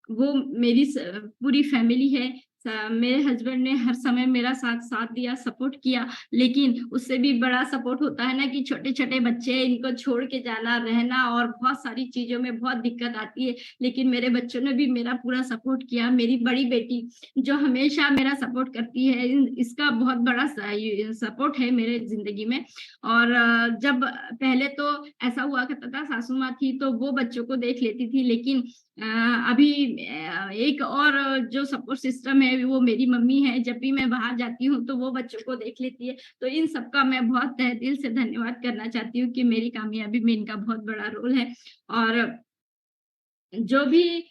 वो मेरी पूरी फैमिली है। मेरे हस्बैंड ने हर समय मेरा साथ दिया, सपोर्ट किया। लेकिन उससे भी बड़ा सपोर्ट होता है ना कि छोटे छोटे बच्चे, इनको छोड़ के जाना, रहना और बहुत सारी चीजों में बहुत दिक्कत आती है। लेकिन मेरे बच्चों ने भी मेरा पूरा सपोर्ट किया। मेरी बड़ी बेटी जो हमेशा मेरा सपोर्ट करती है, इसका बहुत बड़ा सपोर्ट है मेरे जिंदगी में। और जब पहले तो ऐसा हुआ करता था, सासू माँ थी तो वो बच्चों को देख लेती थी, लेकिन अभी एक और जो सपोर्ट सिस्टम है वो मेरी मम्मी है। जब भी मैं बाहर जाती हूँ तो वो बच्चों को देख लेती है। तो इन सबका मैं बहुत तहे दिल से धन्यवाद करना चाहती हूँ कि मेरी कामयाबी में इनका बहुत बड़ा रोल है। और जो भी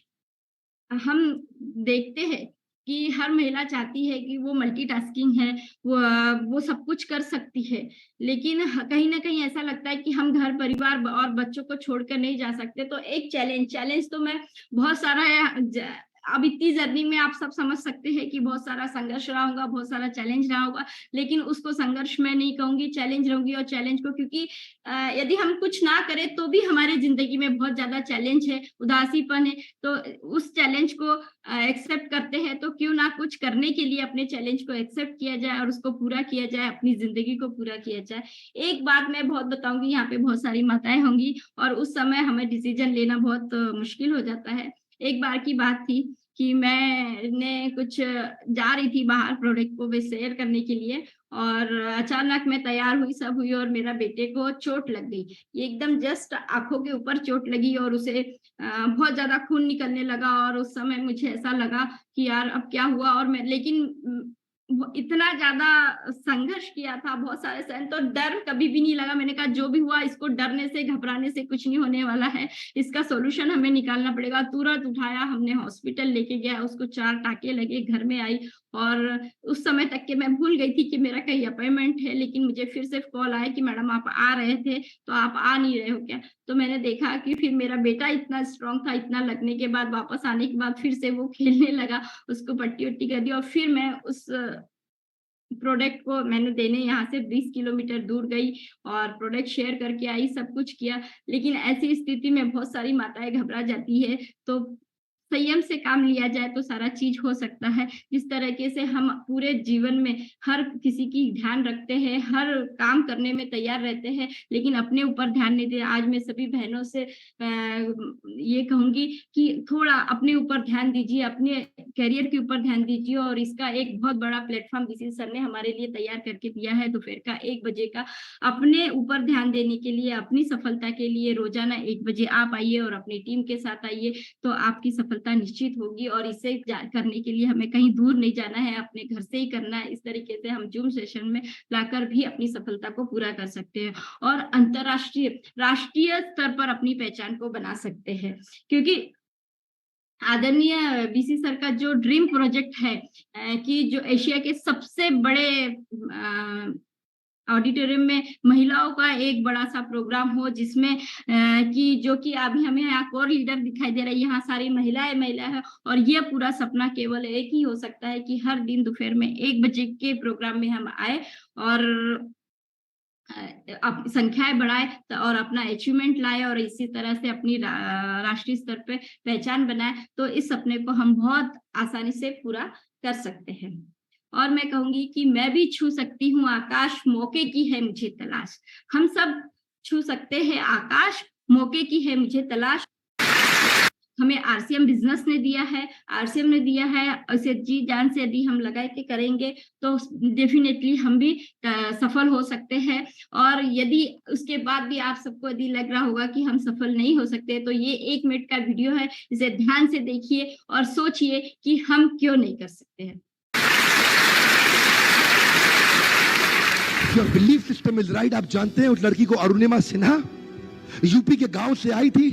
हम देखते हैं कि हर महिला चाहती है कि वो मल्टीटास्किंग है, वो सब कुछ कर सकती है, लेकिन कहीं ना कहीं ऐसा लगता है कि हम घर परिवार और बच्चों को छोड़कर नहीं जा सकते। तो एक चैलेंज तो मैं बहुत सारा है। अब इतनी जर्नी में आप सब समझ सकते हैं कि बहुत सारा संघर्ष रहा होगा, बहुत सारा चैलेंज रहा होगा, लेकिन उसको संघर्ष मैं नहीं कहूंगी, चैलेंज रहूंगी। और चैलेंज को, क्योंकि यदि हम कुछ ना करें तो भी हमारी जिंदगी में बहुत ज्यादा चैलेंज है, उदासीपन है, तो उस चैलेंज को एक्सेप्ट करते हैं तो क्यों ना कुछ करने के लिए अपने चैलेंज को एक्सेप्ट किया जाए और उसको पूरा किया जाए, अपनी जिंदगी को पूरा किया जाए। एक बात मैं बहुत बताऊंगी, यहाँ पे बहुत सारी माताएं होंगी और उस समय हमें डिसीजन लेना बहुत मुश्किल हो जाता है। एक बार की बात थी कि मैंने कुछ जा रही थी बाहर प्रोडक्ट को शेयर करने के लिए, और अचानक मैं तैयार हुई, सब हुई, और मेरा बेटे को चोट लग गई। एकदम जस्ट आंखों के ऊपर चोट लगी और उसे बहुत ज्यादा खून निकलने लगा। और उस समय मुझे ऐसा लगा कि यार अब क्या हुआ। और मैं लेकिन इतना ज्यादा संघर्ष किया था, बहुत सारे सहन, तो डर कभी भी नहीं लगा। मैंने कहा जो भी हुआ, इसको डरने से घबराने से कुछ नहीं होने वाला है, इसका सोल्यूशन हमें निकालना पड़ेगा। तुरंत उठाया, हमने हॉस्पिटल लेके गया, उसको 4 टाके लगे, घर में आई। और उस समय तक के मैं भूल गई थी कि मेरा कहीं अपॉइंटमेंट है, लेकिन मुझे फिर से कॉल आया कि मैडम आप आ रहे थे तो आप आ नहीं रहे हो क्या। तो मैंने देखा कि फिर मेरा बेटा इतना स्ट्रांग था, इतना लगने के बाद, वापस आने के बाद फिर से वो खेलने लगा, उसको पट्टी उट्टी कर दी। और फिर मैं उस प्रोडक्ट को मैंने देने यहाँ से 20 किलोमीटर दूर गई और प्रोडक्ट शेयर करके आई, सब कुछ किया। लेकिन ऐसी स्थिति में बहुत सारी माताएं घबरा जाती है। तो संयम से काम लिया जाए तो सारा चीज हो सकता है। जिस तरीके से हम पूरे जीवन में हर किसी की ध्यान रखते हैं, हर काम करने में तैयार रहते हैं, लेकिन अपने ऊपर ध्यान नहीं देते। आज मैं सभी बहनों से ये कहूंगी कि थोड़ा अपने ऊपर ध्यान दीजिए, अपने करियर के ऊपर ध्यान दीजिए। और इसका एक बहुत बड़ा प्लेटफॉर्म बीसी सर ने हमारे लिए तैयार करके दिया है। दोपहर का 1 बजे का अपने ऊपर ध्यान देने के लिए, अपनी सफलता के लिए रोजाना 1 बजे आप आइए और अपनी टीम के साथ आइए, तो आपकी सफलता निश्चित होगी। और इसे करने के लिए हमें कहीं दूर नहीं जाना है, अपने घर से ही करना है। इस तरीके से हम जूम सेशन में लाकर भी अपनी सफलता को पूरा कर सकते हैं और अंतरराष्ट्रीय, राष्ट्रीय स्तर पर अपनी पहचान को बना सकते हैं। क्योंकि आदरणीय बीसी सर का जो ड्रीम प्रोजेक्ट है कि जो एशिया के सबसे बड़े ऑडिटोरियम में महिलाओं का एक बड़ा सा प्रोग्राम हो, जिसमें कि जो कि अभी हमें यहाँ कोर लीडर दिखाई दे रहा है, यहाँ सारी महिलाएं है। और ये पूरा सपना केवल एक ही हो सकता है कि हर दिन दोपहर में 1 बजे के प्रोग्राम में हम आए और संख्याएं बढ़ाए और अपना अचीवमेंट लाए और इसी तरह से अपनी राष्ट्रीय स्तर पे पहचान बनाए, तो इस सपने को हम बहुत आसानी से पूरा कर सकते हैं। और मैं कहूंगी कि मैं भी छू सकती हूँ आकाश, मौके की है मुझे तलाश। हम सब छू सकते हैं आकाश, मौके की है मुझे तलाश। हमें आरसीएम बिजनेस ने दिया है, आरसीएम ने दिया है, इसे जी जान से यदि हम लगा के करेंगे तो डेफिनेटली हम भी सफल हो सकते हैं। और यदि उसके बाद भी आप सबको यदि लग रहा होगा कि हम सफल नहीं हो सकते, तो ये 1 मिनट का वीडियो है, इसे ध्यान से देखिए और सोचिए कि हम क्यों नहीं कर सकते हैं। Your belief system is right। आप जानते हैं उस लड़की को अरुणिमा सिन्हा यूपी के गांव से आई थी।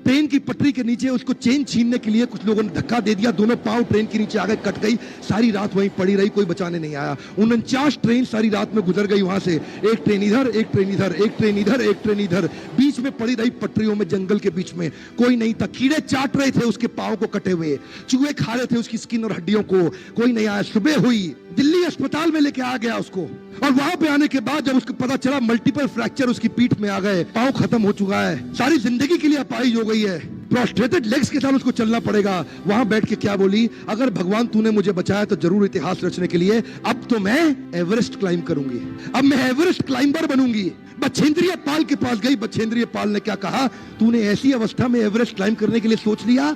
ट्रेन की पटरी के नीचे उसको चेन छीनने के लिए कुछ लोगों ने धक्का दे दिया, दोनों पांव ट्रेन के नीचे आ गए, कट गई। सारी रात वहीं पड़ी रही, कोई बचाने नहीं आया। 49 ट्रेन सारी रात में गुजर गई वहां से, एक ट्रेन इधर, एक ट्रेन इधर, एक ट्रेन इधर, एक ट्रेन इधर, बीच में पड़ी रही पटरियों में, जंगल के बीच में। कोई नहीं था, कीड़े चाट रहे थे उसके पांव को कटे हुए, चूहे खा रहे थे उसकी स्किन और हड्डियों को, कोई नहीं आया। सुबह हुई, दिल्ली अस्पताल में लेके आ गया उसको, और वहां पे आने के बाद जब उसको पता चला मल्टीपल फ्रैक्चर उसकी पीठ में आ गए, पांव खत्म हो चुका है, सारी जिंदगी के लिए अपाहिज हो गई है, प्रोस्ट्रेटेड लेग्स के साथ उसको चलना पड़ेगा। वहां बैठ के क्या बोली, अगर भगवान तूने मुझे बचाया तो जरूर इतिहास रचने के लिए अब तो मैं एवरेस्ट क्लाइंब करूंगी, अब मैं एवरेस्ट क्लाइंबर बनूंगी। बछेंद्रिय पाल के पास गई, बछेंद्रिय पाल ने क्या कहा, तूने ऐसी अवस्था में एवरेस्ट क्लाइंब करने के लिए सोच लिया,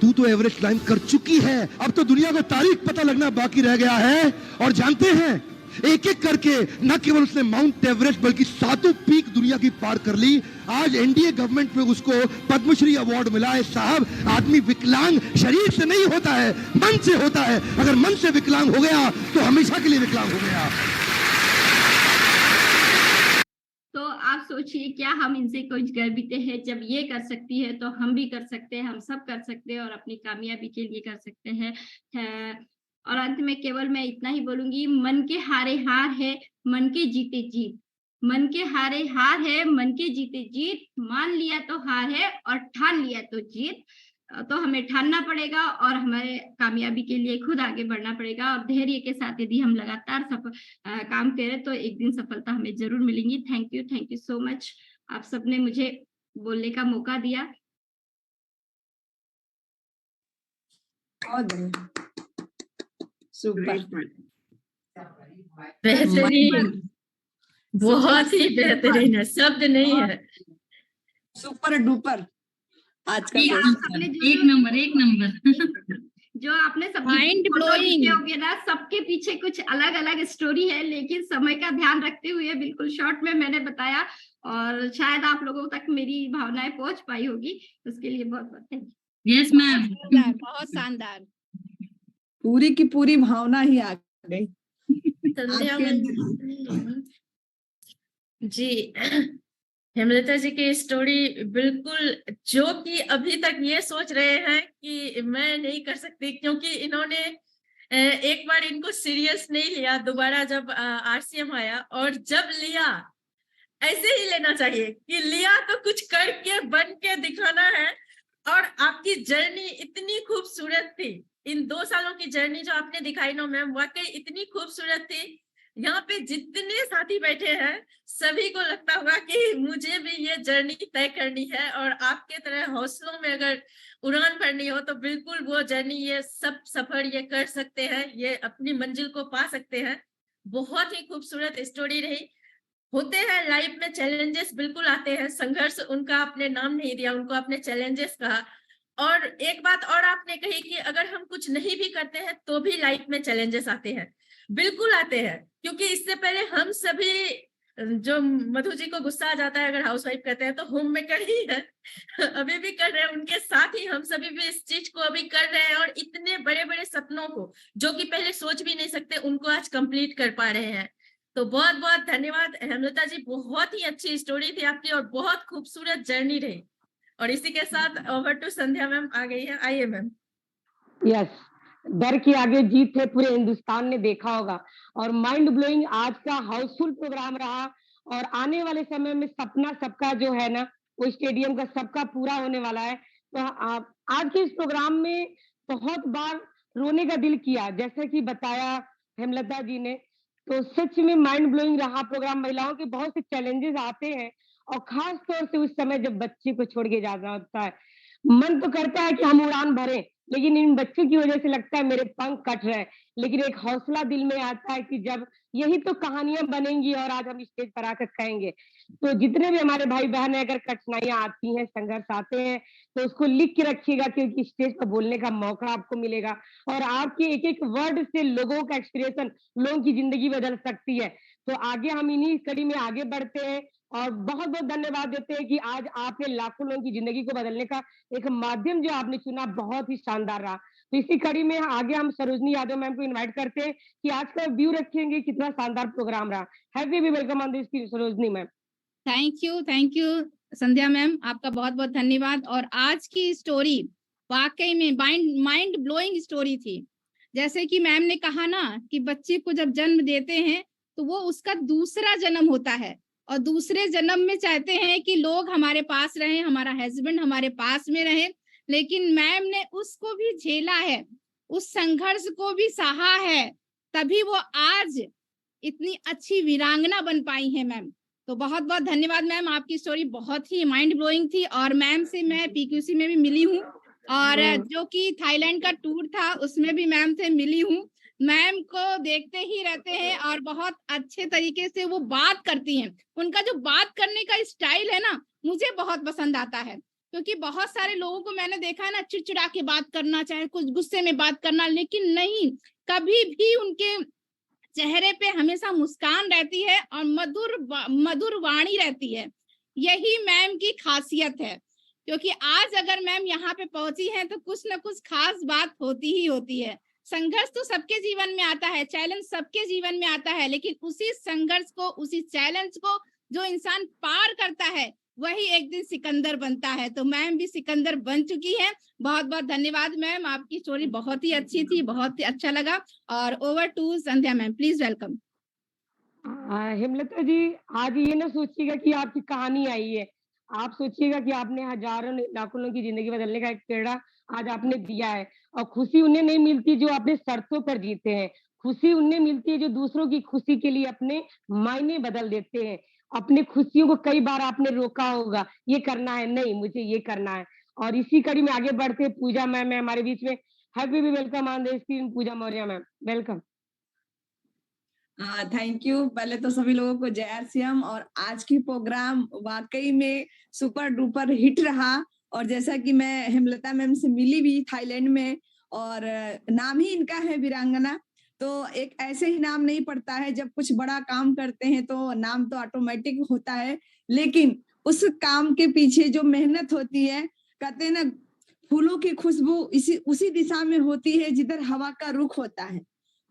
तू तो एवरेस्ट क्लाइंब कर चुकी है, अब तो दुनिया को तारीख पता लगना बाकी रह गया है। और जानते हैं, एक एक करके न केवल उसने माउंट एवरेस्ट बल्कि 7 पीक दुनिया की पार कर ली। आज एनडीए गवर्नमेंट में उसको पद्मश्री अवार्ड मिला है। साहब, आदमी विकलांग शरीर से नहीं होता है, मन से होता है। अगर मन से विकलांग हो गया तो हमेशा के लिए विकलांग हो गया। तो आप सोचिए, क्या हम इनसे कुछ गर्वित हैं? जब ये कर सकती है तो हम भी कर सकते हैं, हम सब कर सकते हैं और अपनी कामयाबी के लिए कर सकते हैं। और अंत में केवल मैं इतना ही बोलूंगी, मन के हारे हार है, मन के जीते जीत। मन के हारे हार है, मन के जीते जीत। मान लिया तो हार है और ठान लिया तो जीत। तो हमें ठानना पड़ेगा और हमारे कामयाबी के लिए खुद आगे बढ़ना पड़ेगा। और धैर्य के साथ यदि हम लगातार काम करें तो एक दिन सफलता हमें जरूर मिलेगी। Thank you so much. आप सबने मुझे बोलने का मौका दिया। बहुत बढ़िया, सुपर, बेहतरीन, बहुत ही बेहतरीन है, शब्द नहीं है। Super duper. आज का एक नंबर जो आपने सब माइंड ब्लोइंग होगे ना, सबके पीछे कुछ अलग अलग स्टोरी है, लेकिन समय का ध्यान रखते हुए बिल्कुल शॉर्ट में मैंने बताया और शायद आप लोगों तक मेरी भावनाएं पहुंच पाई होगी। उसके लिए बहुत बहुत थैंक यू। यस मैम, बहुत शानदार, पूरी की पूरी भावना ही आ गई जी। हेमलता जी की स्टोरी बिल्कुल, जो कि अभी तक ये सोच रहे हैं कि मैं नहीं कर सकती, क्योंकि इन्होंने एक बार इनको सीरियस नहीं लिया, दोबारा जब आरसीएम आया, और जब लिया ऐसे ही लेना चाहिए कि लिया तो कुछ करके बन के दिखाना है। और आपकी जर्नी इतनी खूबसूरत थी, इन 2 सालों की जर्नी जो आपने दिखाई ना मैम, वाकई इतनी खूबसूरत थी। यहाँ पे जितने साथी बैठे हैं सभी को लगता होगा कि मुझे भी ये जर्नी तय करनी है, और आपके तरह हौसलों में अगर उड़ान भरनी हो तो बिल्कुल वो जर्नी, ये सब सफर ये कर सकते हैं, ये अपनी मंजिल को पा सकते हैं। बहुत ही खूबसूरत स्टोरी रही। होते हैं लाइफ में चैलेंजेस, बिल्कुल आते हैं, संघर्ष उनका आपने नाम नहीं दिया, उनको आपने चैलेंजेस कहा। और एक बात और आपने कही कि अगर हम कुछ नहीं भी करते हैं तो भी लाइफ में चैलेंजेस आते हैं। बिल्कुल आते हैं, क्योंकि इससे पहले हम सभी, जो मधु जी को गुस्सा आ जाता है अगर हाउसवाइफ कहते हैं, तो होम मेकर ही है, अभी भी कर रहे हैं, उनके साथ ही हम सभी भी इस चीज को अभी कर रहे हैं, और इतने बड़े बड़े सपनों को जो कि पहले सोच भी नहीं सकते उनको आज कंप्लीट कर पा रहे हैं। तो बहुत बहुत धन्यवाद हेमलता जी, बहुत ही अच्छी स्टोरी थी आपकी और बहुत खूबसूरत जर्नी रही। और इसी के साथ ओवर टू संध्या मैम आ गई है। आइए मैम। यस, डर के आगे जीत है, पूरे हिंदुस्तान ने देखा होगा, और माइंड ब्लोइंग आज का हाउसफुल प्रोग्राम रहा। और आने वाले समय में सपना सबका जो है ना, वो स्टेडियम का सबका पूरा होने वाला है। तो आज के इस प्रोग्राम में बहुत बार रोने का दिल किया, जैसे कि बताया हेमलता जी ने, तो सच में माइंड ब्लोइंग रहा प्रोग्राम। महिलाओं के बहुत से चैलेंजेस आते हैं, और खास तौर से उस समय जब बच्चे को छोड़ के जाना होता है, मन तो करता है कि हम उड़ान भरें, लेकिन इन बच्चों की वजह से लगता है मेरे पंख कट रहे हैं। लेकिन एक हौसला दिल में आता है कि जब यही तो कहानियां बनेंगी और आज हम स्टेज पर आकर कहेंगे। तो जितने भी हमारे भाई बहन है, अगर कठिनाइयां आती हैं, संघर्ष आते हैं, तो उसको लिख के रखिएगा, क्योंकि स्टेज पर बोलने का मौका आपको मिलेगा, और आपके एक एक वर्ड से लोगों का एक्सपीरियंस, लोगों की जिंदगी बदल सकती है। तो आगे हम इन्हीं कड़ी में आगे बढ़ते हैं, और बहुत बहुत धन्यवाद देते हैं कि आज आपने लाखों लोगों की जिंदगी को बदलने का एक माध्यम जो आपने चुना, बहुत ही शानदार रहा। तो इसी कड़ी में आगे हम सरोजनी यादव मैम को इनवाइट करते हैं कि आज का व्यू रखेंगे, कितना शानदार प्रोग्राम रहा। Happy be welcome on this Sarojini ma'am. Thank you Sandhya ma'am, आपका बहुत बहुत धन्यवाद। और आज की स्टोरी वाकई में माइंड ब्लोइंग स्टोरी थी। जैसे कि मैम ने कहा ना कि बच्चे को जब जन्म देते हैं तो वो उसका दूसरा जन्म होता है, और दूसरे जन्म में चाहते हैं कि लोग हमारे पास रहें, हमारा हस्बैंड हमारे पास में रहे। लेकिन मैम ने उसको भी झेला है, उस संघर्ष को भी सहा है, तभी वो आज इतनी अच्छी वीरांगना बन पाई है मैम। तो बहुत बहुत धन्यवाद मैम, आपकी स्टोरी बहुत ही माइंड ब्लोइंग थी। और मैम से मैं पीक्यूसी में भी मिली हूँ, और जो कि थाईलैंड का टूर था उसमें भी मैम से मिली हूँ। मैम को देखते ही रहते हैं, और बहुत अच्छे तरीके से वो बात करती हैं। उनका जो बात करने का स्टाइल है ना, मुझे बहुत पसंद आता है, क्योंकि बहुत सारे लोगों को मैंने देखा है ना, चिड़चिड़ा के बात करना, चाहे कुछ गुस्से में बात करना, लेकिन नहीं, कभी भी उनके चेहरे पे हमेशा मुस्कान रहती है और मधुर वाणी रहती है। यही मैम की खासियत है, क्योंकि आज अगर मैम यहाँ पे पहुंची है तो कुछ ना कुछ खास बात होती ही होती है। संघर्ष तो सबके जीवन में आता है, चैलेंज सबके जीवन में आता है, लेकिन उसी संघर्ष को, उसी चैलेंज को जो इंसान पार करता है, वही एक दिन सिकंदर बनता है। तो मैम भी सिकंदर बन चुकी है। बहुत बहुत धन्यवाद मैम, आपकी स्टोरी बहुत ही अच्छी थी, बहुत ही अच्छा लगा। और over to Sandhya ma'am, please welcome. Hemlata ji, आज ये ना सोचिएगा कि आपकी कहानी आई है, आप सोचिएगा कि आपने हजारों लाखों लोगों की जिंदगी बदलने का एक प्रेरणा आज आपने दिया है। और खुशी उन्हें नहीं मिलती जो अपने शर्तों पर जीते हैं, खुशी उन्हें मिलती है जो दूसरों की खुशी के लिए अपने मायने बदल देते हैं। अपने खुशियों को कई बार आपने रोका होगा, ये करना है, नहीं मुझे ये करना है। और इसी कड़ी में आगे बढ़ते पूजा मैम है हमारे बीच में। Happy be welcome on the screen Pooja Maurya ma'am, welcome. Thank you. पहले तो सभी लोगों को जय आरसीएम। और आज की प्रोग्राम वाकई में सुपर डुपर हिट रहा। और जैसा कि मैं हेमलता मैम से मिली भी थाईलैंड में, और नाम ही इनका है वीरांगना, तो एक ऐसे ही नाम नहीं पड़ता है। जब कुछ बड़ा काम करते हैं तो नाम तो ऑटोमेटिक होता है, लेकिन उस काम के पीछे जो मेहनत होती है, कहते हैं ना, फूलों की खुशबू उसी दिशा में होती है जिधर हवा का रुख होता है।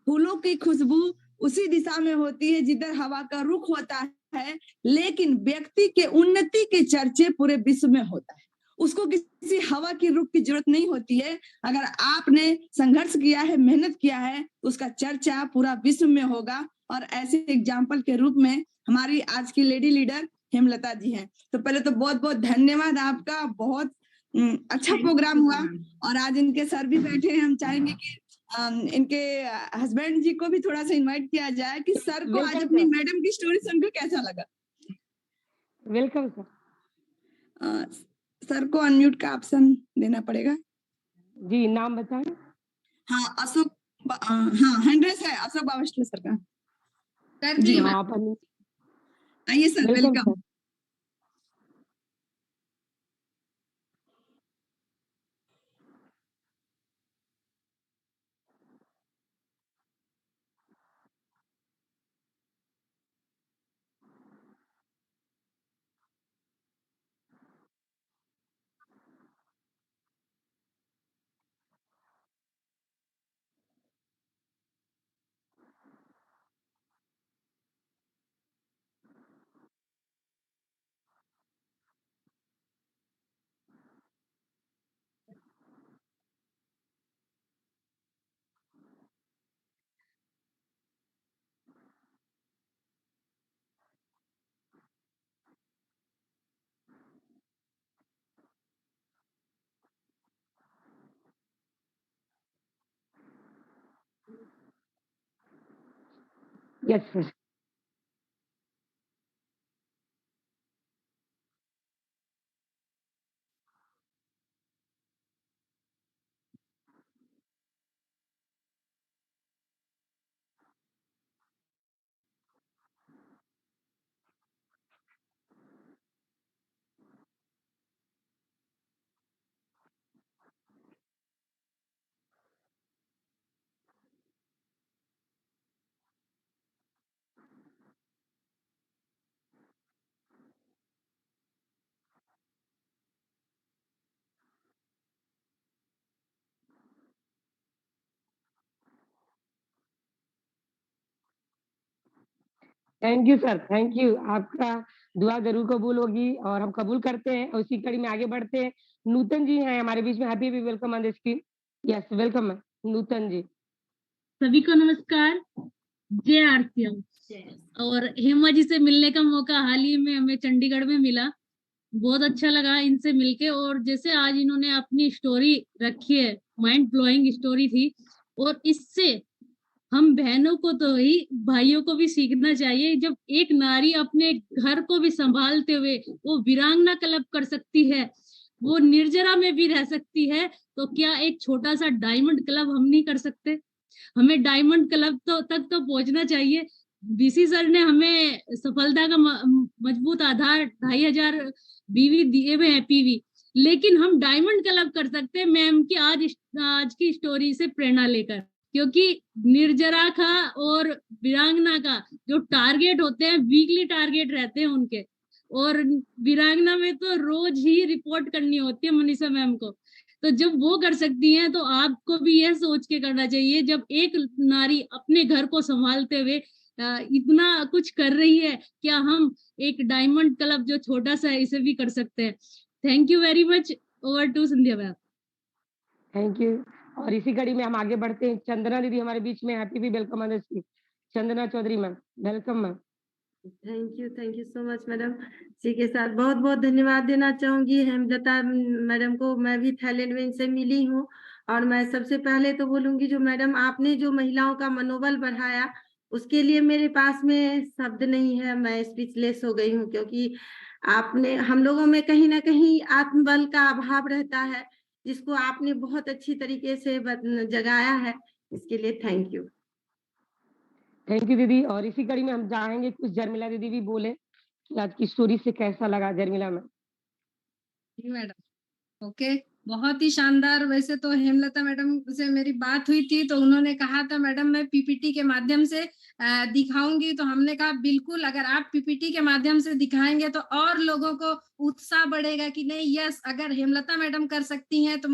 फूलों की खुशबू उसी दिशा में होती है जिधर हवा का रुख होता है, लेकिन व्यक्ति के उन्नति के चर्चे पूरे विश्व में होता है। उसको किसी हवा की रुख की जरूरत नहीं होती है। अगर आपने संघर्ष किया है, मेहनत किया है, तो उसका चर्चा पूरा विश्व में होगा। और ऐसे एग्जाम्पल के रूप में हमारी आज की लेडी लीडर हेमलता जी हैं। तो पहले तो बहुत बहुत धन्यवाद आपका, बहुत अच्छा प्रोग्राम हुआ। और आज इनके सर भी बैठे हैं, हम चाहेंगे कि इनके हस्बैंड जी को भी थोड़ा सा इनवाइट किया जाए कि सर को आज वेलकम अपनी सर। मैडम की स्टोरी सुनकर कैसा लगा। Welcome sir. सर को अनम्यूट का ऑप्शन देना पड़ेगा। जी, नाम बताएं। हाँ अशोक हाँ हैंड रेस है अशोक बावस्टल सर का। कर जी दी हाँ, आप आइए sir, welcome welcome. Sir. Yes sir. Thank you sir, thank you. आपका दुआ ज़रूर कबूल होगी और हम कबूल करते हैं और उसी कड़ी में आगे बढ़ते हैं। नूतन जी हैं हमारे बीच में। Happy welcome on the screen. Yes, welcome है नूतन जी। सभी को नमस्कार। जय आरसीएम। और हेमा जी से मिलने का मौका हाल ही में हमें चंडीगढ़ में मिला। बहुत अच्छा लगा इनसे मिलके। और जैसे आज इन्होंने अपनी स्टोरी रखी है, माइंड ब्लोइंग स्टोरी थी, और इससे हम बहनों को तो ही भाइयों को भी सीखना चाहिए। जब एक नारी अपने घर को भी संभालते हुए वो वीरांगना क्लब कर सकती है, वो निर्जरा में भी रह सकती है, तो क्या एक छोटा सा डायमंड क्लब हम नहीं कर सकते? हमें डायमंड क्लब तक तो पहुंचना चाहिए। बीसी सर ने हमें सफलता का मजबूत आधार 2500 बीवी दिए हुए हैं पीवी, लेकिन हम डायमंड क्लब कर सकते हैं मैम की आज की स्टोरी से प्रेरणा लेकर। क्योंकि निर्जरा का और वीरांगना का जो टारगेट होते हैं, वीकली टारगेट रहते हैं उनके, और वीरांगना में तो रोज ही रिपोर्ट करनी होती है मनीषा मैम को। तो जब वो कर सकती हैं तो आपको भी यह सोच के करना चाहिए, जब एक नारी अपने घर को संभालते हुए इतना कुछ कर रही है, क्या हम एक डायमंड क्लब जो छोटा सा है इसे भी कर सकते हैं? Thank you very much. Over to Sandhya ma'am. Thank you. और इसी कड़ी में हम आगे बढ़ते हैं। चंदना दीदी हमारे बीच में। Happy welcome on the screen. Chandana Chaudhary ma'am, welcome ma'am. Thank you so much madam. इसी के साथ बहुत बहुत धन्यवाद देना चाहूंगी हेमलता मैडम को। मैं भी थाईलैंड में इनसे मिली हूँ और मैं सबसे पहले तो बोलूंगी, जो मैडम आपने जो महिलाओं का मनोबल बढ़ाया, उसके लिए मेरे पास में शब्द नहीं है। मैं स्पीचलेस हो गई हूँ, क्योंकि आपने हम लोगों में कहीं ना कहीं आत्मबल का अभाव रहता है, जिसको आपने बहुत अच्छी तरीके से जगाया है। इसके लिए थैंक यू। थैंक यू दीदी। और इसी कड़ी में हम चाहेंगे कुछ जर्मिला दीदी भी बोले कि आज की स्टोरी से कैसा लगा। जर्मिला मैम। जी मैडम, ओके, बहुत ही शानदार। वैसे तो हेमलता मैडम से मेरी बात हुई थी तो उन्होंने कहा था मैडम मैं पीपीटी के माध्यम से दिखाऊंगी, तो हमने कहा बिल्कुल, अगर आप पीपीटी के माध्यम से दिखाएंगे तो और लोगों को उत्साह बढ़ेगा कि नहीं, यस, अगर हेमलता मैडम कर सकती हैं तो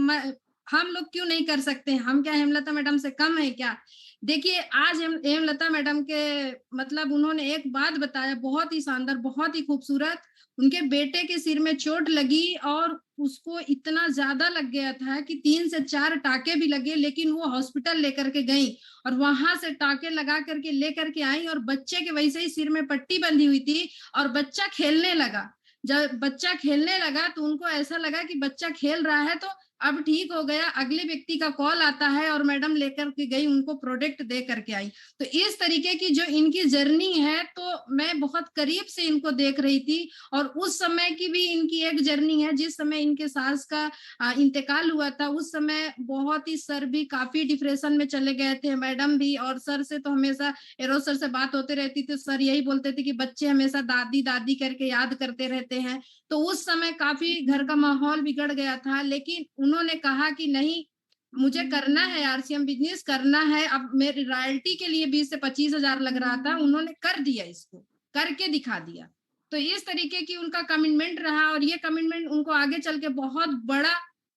हम लोग क्यों नहीं कर सकते? हम क्या हेमलता मैडम से कम है क्या? देखिए, आज हेमलता मैडम के मतलब उन्होंने एक बात बताया, बहुत ही शानदार, बहुत ही खूबसूरत। उनके बेटे के सिर में चोट लगी और उसको इतना ज्यादा लग गया था कि 3 से 4 टाके भी लगे, लेकिन वो हॉस्पिटल लेकर के गई और वहां से टाके लगा करके लेकर के आई, और बच्चे के वैसे ही सिर में पट्टी बंधी हुई थी और बच्चा खेलने लगा। जब बच्चा खेलने लगा तो उनको ऐसा लगा कि बच्चा खेल रहा है, तो अब ठीक हो गया, अगले व्यक्ति का कॉल आता है और मैडम लेकर के गई, उनको प्रोडक्ट दे करके आई। तो इस तरीके की जो इनकी जर्नी है, तो मैं बहुत करीब से इनको देख रही थी। और उस समय की भी इनकी एक जर्नी है, जिस समय इनके सास का इंतकाल हुआ था, उस समय बहुत ही सर भी काफी डिप्रेशन में चले गए थे, मैडम भी। और सर से तो हमेशा एरोज सर से बात होते रहती थी, सर यही बोलते थे कि बच्चे हमेशा दादी दादी करके याद करते रहते हैं। तो उस समय काफी घर का माहौल बिगड़ गया था, लेकिन उन्होंने कहा कि नहीं, मुझे करना है, आरसीएम बिजनेस करना है। अब मेरी रॉयल्टी के लिए 20 से 25 हजार लग रहा था, उन्होंने कर दिया, इसको करके दिखा दिया। तो इस तरीके की उनका कमिटमेंट रहा, और ये कमिटमेंट उनको आगे चल के बहुत बड़ा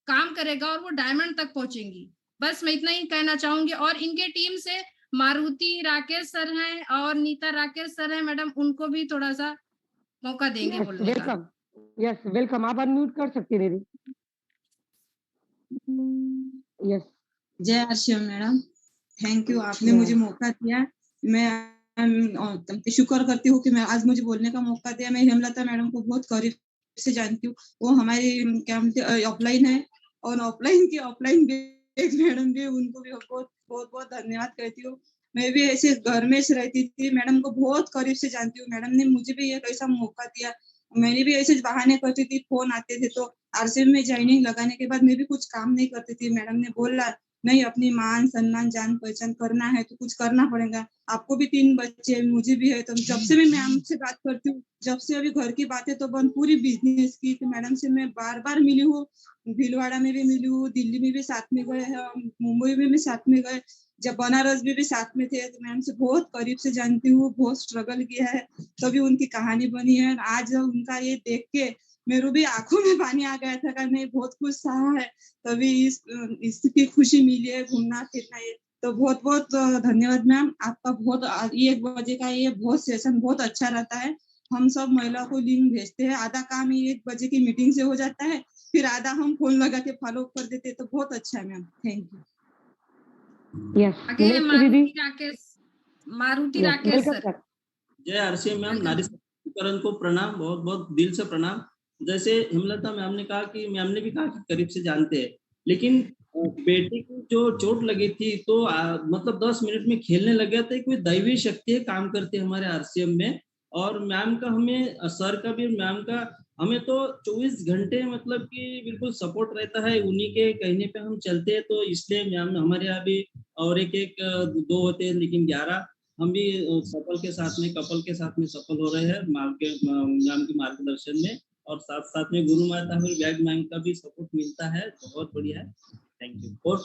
काम करेगा और वो डायमंड तक पहुंचेंगी। बस मैं इतना ही कहना चाहूंगी। और इनके टीम से मारुति राकेश सर हैं और नीता राकेश सर हैं, मैडम उनको भी थोड़ा सा मौका देंगे बोलने का। Welcome, yes welcome. आप अनम्यूट कर सकती हैं दीदी। यस, जय आरसीएम मैडम, थैंक यू, आपने मुझे मौका दिया। मैं शुक्र करती हूँ कि मैं आज मुझे बोलने का मौका दिया। मैं हेमलता मैडम को बहुत करीब से जानती हूँ। वो हमारी क्या बोलते ऑफलाइन है, और ऑफलाइन की ऑफलाइन मैडम भी, उनको भी बहुत बहुत बहुत धन्यवाद कहती हूँ। मैं भी ऐसे घर में से रहती थी, मैडम को बहुत करीब से जानती हूँ। मैडम ने मुझे भी एक ऐसा मौका दिया। मैंने भी ऐसे बहाने करती थी, फोन आते थे तो आरसीएम में ज्वाइनिंग लगाने के बाद मैं भी कुछ काम नहीं करती थी। मैडम ने बोला नहीं, अपनी मान सम्मान जान पहचान करना है तो कुछ करना पड़ेगा। आपको भी 3 बच्चे, मुझे भी है। तो जब से मैं मैम से बात करती हूँ, जब से अभी घर की बातें तो बंद, पूरी बिजनेस की, तो मैडम से मैं बार बार मिली हूँ। भीलवाड़ा में भी मिली हूँ, दिल्ली में भी साथ में गए हैं, मुंबई में भी साथ में गए, जब बनारस में भी साथ में थे। तो मैम से बहुत करीब से जानती हूँ, बहुत स्ट्रगल किया है, तभी उनकी कहानी बनी है। आज उनका ये देख के मेरे भी आंखों में पानी आ गया था कि नहीं, बहुत खुश रहा है, तभी इसकी खुशी मिली है, घूमना फिरना। ये तो बहुत बहुत धन्यवाद मैम आपका। बहुत 1 बजे का ये बहुत सेशन बहुत अच्छा रहता है। हम सब महिला को लिंक भेजते हैं, आधा काम ही 1 बजे की मीटिंग से हो जाता है, फिर आधा हम फोन लगा के फॉलो कर देते हैं। तो बहुत अच्छा है मैम, थैंक यू। यस, आगे मारुति राकेश सर। जय आरसीएम मैम, नारी सशक्तिकरण को प्रणाम, बहुत बहुत दिल से प्रणाम। जैसे हेमलता मैम ने कहा कि मैम ने भी कहा कि करीब से जानते हैं, लेकिन बेटे को जो चोट लगी थी तो मतलब 10 मिनट में खेलने लग गया था। कोई दैवीय शक्ति है काम करते हैं हमारे आरसीएम में। और मैम का, हमें सर का भी, मैम का हमें तो 24 घंटे मतलब कि बिल्कुल सपोर्ट रहता है, उन्हीं के कहने पे हम चलते हैं। तो इसलिए मैम हमारे यहाँ भी और एक 2 होते हैं, लेकिन 11 हम भी कपल के साथ में सफल हो रहे हैं मैम के मार्गदर्शन में। और साथ साथ में गुरु माता और बैग मैम का भी सपोर्ट मिलता है, बहुत बढ़िया है। Thank you. और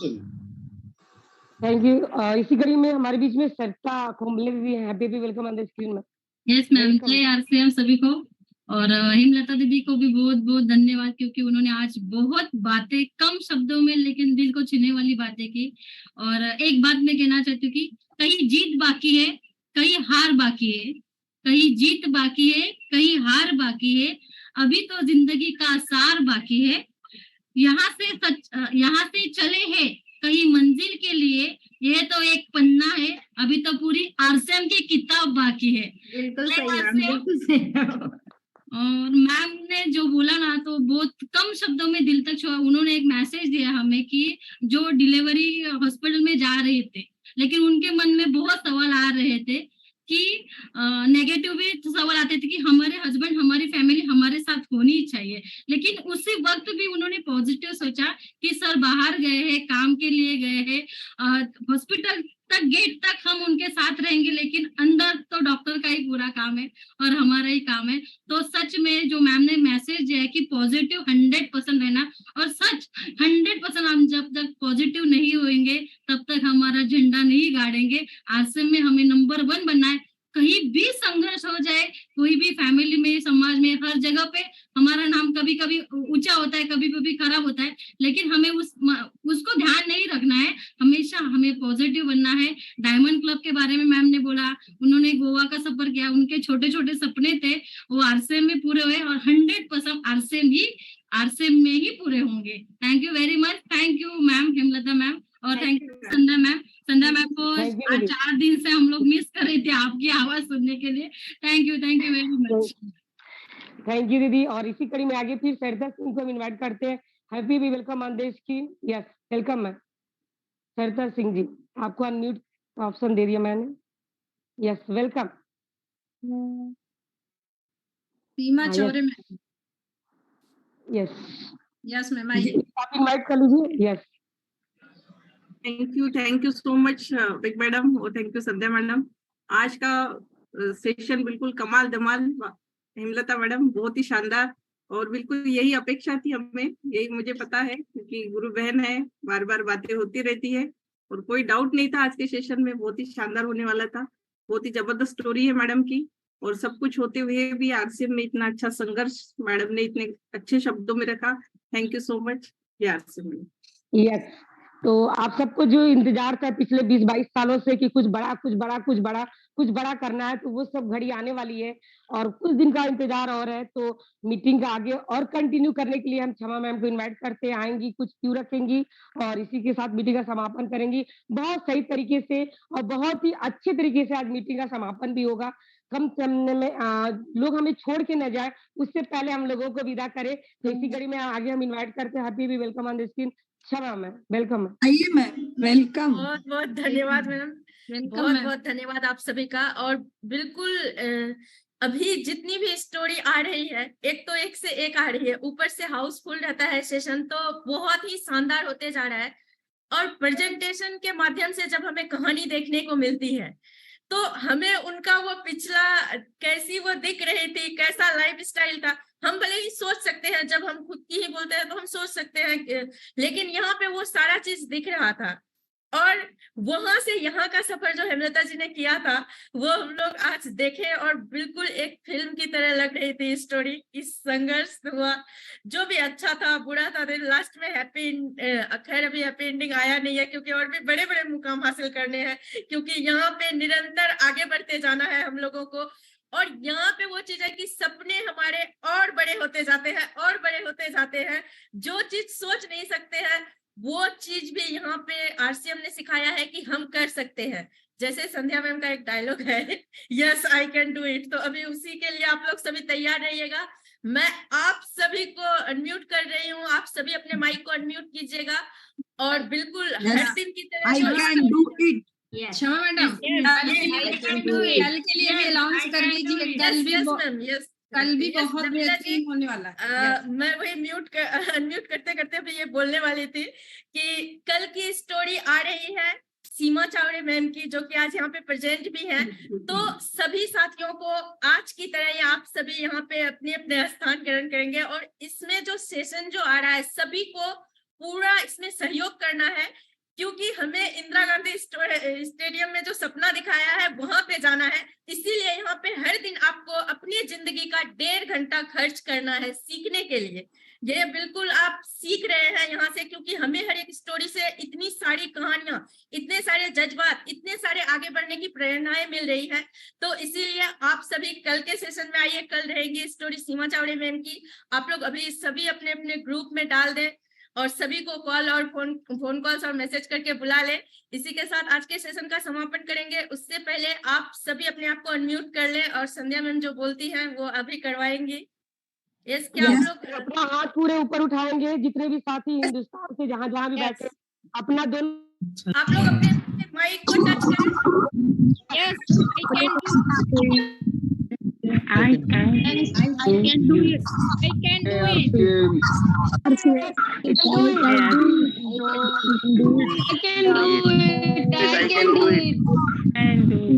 थैंक यू। इसी कड़ी में हमारे बीच में सरिता खोमले भी हैं। Happy welcome on the screen में। यस मैम, जय आरसीएम सभी को। और हेमलता दीदी को भी बहुत बहुत धन्यवाद, क्योंकि उन्होंने आज बहुत बातें कम शब्दों में लेकिन दिल को छूने वाली बातें की। और एक बात मैं कहना चाहती हूँ कि कहीं जीत बाकी है, कहीं हार बाकी है, कहीं जीत बाकी है, कहीं हार बाकी है, अभी तो जिंदगी का सार बाकी है। यहाँ से चले हैं कहीं मंजिल के लिए, ये तो एक पन्ना है, अभी तो पूरी आरसीएम की किताब बाकी है। बिल्कुल सही। और मैम ने जो बोला ना, तो बहुत कम शब्दों में दिल तक छुआ। उन्होंने एक मैसेज दिया हमें कि जो डिलीवरी हॉस्पिटल में जा रहे थे, लेकिन उनके मन में बहुत सवाल आ रहे थे कि नेगेटिव भी सवाल आते थे कि हमारे हस्बैंड, हमारी फैमिली हमारे साथ होनी चाहिए। लेकिन उसी वक्त भी उन्होंने पॉजिटिव सोचा कि सर बाहर गए हैं, काम के लिए गए हैं, हॉस्पिटल तक, गेट तक हम उनके साथ रहेंगे, लेकिन अंदर तो डॉक्टर का ही पूरा काम है और हमारा ही काम है। तो सच में जो मैम ने मैसेज दिया है कि पॉजिटिव 100% रहना, और सच 100% हम जब तक पॉजिटिव नहीं होंगे तब तक हमारा झंडा नहीं गाड़ेंगे। आरसीएम में हमें नंबर 1 बनना है। कहीं भी संघर्ष हो जाए, कोई भी फैमिली में, समाज में, हर जगह पे हमारा नाम कभी कभी ऊंचा होता है, कभी कभी खराब होता है, लेकिन हमें उसको ध्यान नहीं रखना है। हमेशा हमें पॉजिटिव बनना है। डायमंड क्लब के बारे में मैम ने बोला, उन्होंने गोवा का सफर किया, उनके छोटे छोटे सपने थे, वो आरसीएम में पूरे हुए और 100% आरसीएम में ही पूरे होंगे। Thank you very much. Thank you ma'am, Hemlata ma'am, और thank you Sandhya ma'am. Sandhya ma'am को 4 दिन से हम लोग मिस कर रहे थे आपकी आवाज सुनने के लिए। Thank you very much. Thank you दीदी। और इसी कड़ी में आगे फिर सरिता सिंह को इनवाइट करते हैं। Happy be welcome on the screen. Yes, welcome ma'am. Sardar Singh ji, आपको अनम्यूट ऑप्शन दे दिया मैंने। Yes, welcome. सीमा हाँ, चौरे में। यस, यस मैम, आइए। आप इनवाइट कर लीजिए। Yes, thank you so much big madam और थैंक यू संध्या मैडम। आज का सेशन बिल्कुल कमाल धमाल, हेमलता मैडम बहुत ही शानदार, और बिल्कुल यही अपेक्षा थी हमें, यही मुझे पता है क्योंकि गुरु बहन है, बार बार बातें होती रहती है और कोई डाउट नहीं था आज के सेशन में बहुत ही शानदार होने वाला था। बहुत ही जबरदस्त स्टोरी है मैडम की, और सब कुछ होते हुए भी आरसीएम में इतना अच्छा संघर्ष मैडम ने इतने अच्छे शब्दों में रखा। Thank you so much RCM में। यस। तो आप सबको जो इंतजार था पिछले 20-22 सालों से कि कुछ बड़ा करना है, तो वो सब घड़ी आने वाली है और कुछ दिन का इंतजार और है। तो मीटिंग आगे और कंटिन्यू करने के लिए हम क्षमा मैम को इनवाइट करते हैं, आएंगी, कुछ क्यू रखेंगी और इसी के साथ मीटिंग का समापन करेंगी बहुत सही तरीके से और बहुत ही अच्छे तरीके से। आज मीटिंग का समापन भी होगा। कम समय में लोग हमें छोड़ के न जाए, उससे पहले हम लोगों को विदा करें। तो इसी कड़ी में आगे हम इन्वाइट करते हैं happy be welcome on the screen क्षमा मैम। वेलकम। आइए मैम, वेलकम। बहुत बहुत धन्यवाद मैम, बहुत बहुत धन्यवाद आप सभी का। और बिल्कुल अभी जितनी भी स्टोरी आ रही है, एक तो एक से एक आ रही है, ऊपर से हाउसफुल रहता है सेशन, तो बहुत ही शानदार होते जा रहा है। और प्रेजेंटेशन के माध्यम से जब हमें कहानी देखने को मिलती है तो हमें उनका वो पिछला कैसी वो दिख रही थी, कैसा लाइफ स्टाइल था, हम भले ही सोच सकते हैं, जब हम खुद की ही बोलते हैं तो हम सोच सकते हैं, लेकिन यहाँ पे वो सारा चीज दिख रहा था। और वहां से यहाँ का सफर जो हेमलता जी ने किया था वो हम लोग आज देखे और बिल्कुल एक फिल्म की तरह लग रही थी स्टोरी। इस संघर्ष हुआ, जो भी अच्छा था बुरा था, लास्ट में हैप्पी, खैर अभी हैप्पी एंडिंग आया नहीं है क्योंकि और भी बड़े बड़े मुकाम हासिल करने हैं, क्योंकि यहाँ पे निरंतर आगे बढ़ते जाना है हम लोगों को। और यहाँ पे वो चीज है कि सपने हमारे और बड़े होते जाते हैं और बड़े होते जाते हैं। जो चीज सोच नहीं सकते हैं वो चीज भी यहाँ पे आरसीएम ने सिखाया है कि हम कर सकते हैं। जैसे संध्या मैम का एक डायलॉग है, yes I can do it. तो अभी उसी के लिए आप लोग सभी तैयार रहिएगा। मैं आप सभी को अनम्यूट कर रही हूँ, आप सभी अपने माइक को अनम्यूट कीजिएगा और बिल्कुल हर दिन की तरह आई कैन डू इट। क्षमा मैडम, कल के लिए भी अनाउंस कर दीजिए। कल भी बहुत बेहतरीन होने वाला है। मैं वही अनम्यूट करते करते अभी ये बोलने वाली थी कि कल की स्टोरी आ रही है सीमा चावड़े मैम की, जो कि आज यहाँ पे प्रेजेंट भी हैं। तो सभी साथियों को आज की तरह ही आप सभी यहाँ पे अपने अपने स्थान ग्रहण करेंगे और इसमें जो सेशन जो आ रहा है सभी को पूरा इसमें सहयोग करना है, क्योंकि हमें इंदिरा गांधी स्टेडियम में जो सपना दिखाया है वहां पे जाना है। इसीलिए यहाँ पे हर दिन आपको अपनी जिंदगी का 1.5 घंटा खर्च करना है सीखने के लिए। ये बिल्कुल आप सीख रहे हैं यहाँ से, क्योंकि हमें हर एक स्टोरी से इतनी सारी कहानियां, इतने सारे जज्बात, इतने सारे आगे बढ़ने की प्रेरणाएं मिल रही है। तो इसीलिए आप सभी कल के सेशन में आइए। कल रहेगी स्टोरी सीमा चावड़े मैम की। आप लोग अभी सभी अपने अपने ग्रुप में डाल दें और सभी को कॉल और फोन कॉल्स और मैसेज करके बुला ले। इसी के साथ आज के सेशन का समापन करेंगे। उससे पहले आप सभी अपने आप को अनम्यूट कर ले और संध्या मैम जो बोलती हैं वो अभी करवाएंगी। यस, क्या आप लोग अपना हाथ पूरे ऊपर उठाएंगे, जितने भी साथी हिंदुस्तान से जहाँ जहाँ भी बैठे, अपना दोनों आप लोग अपने माइक को टच करें। Yes, I can do it. I can do it. I can do it. I can do it. I can do it.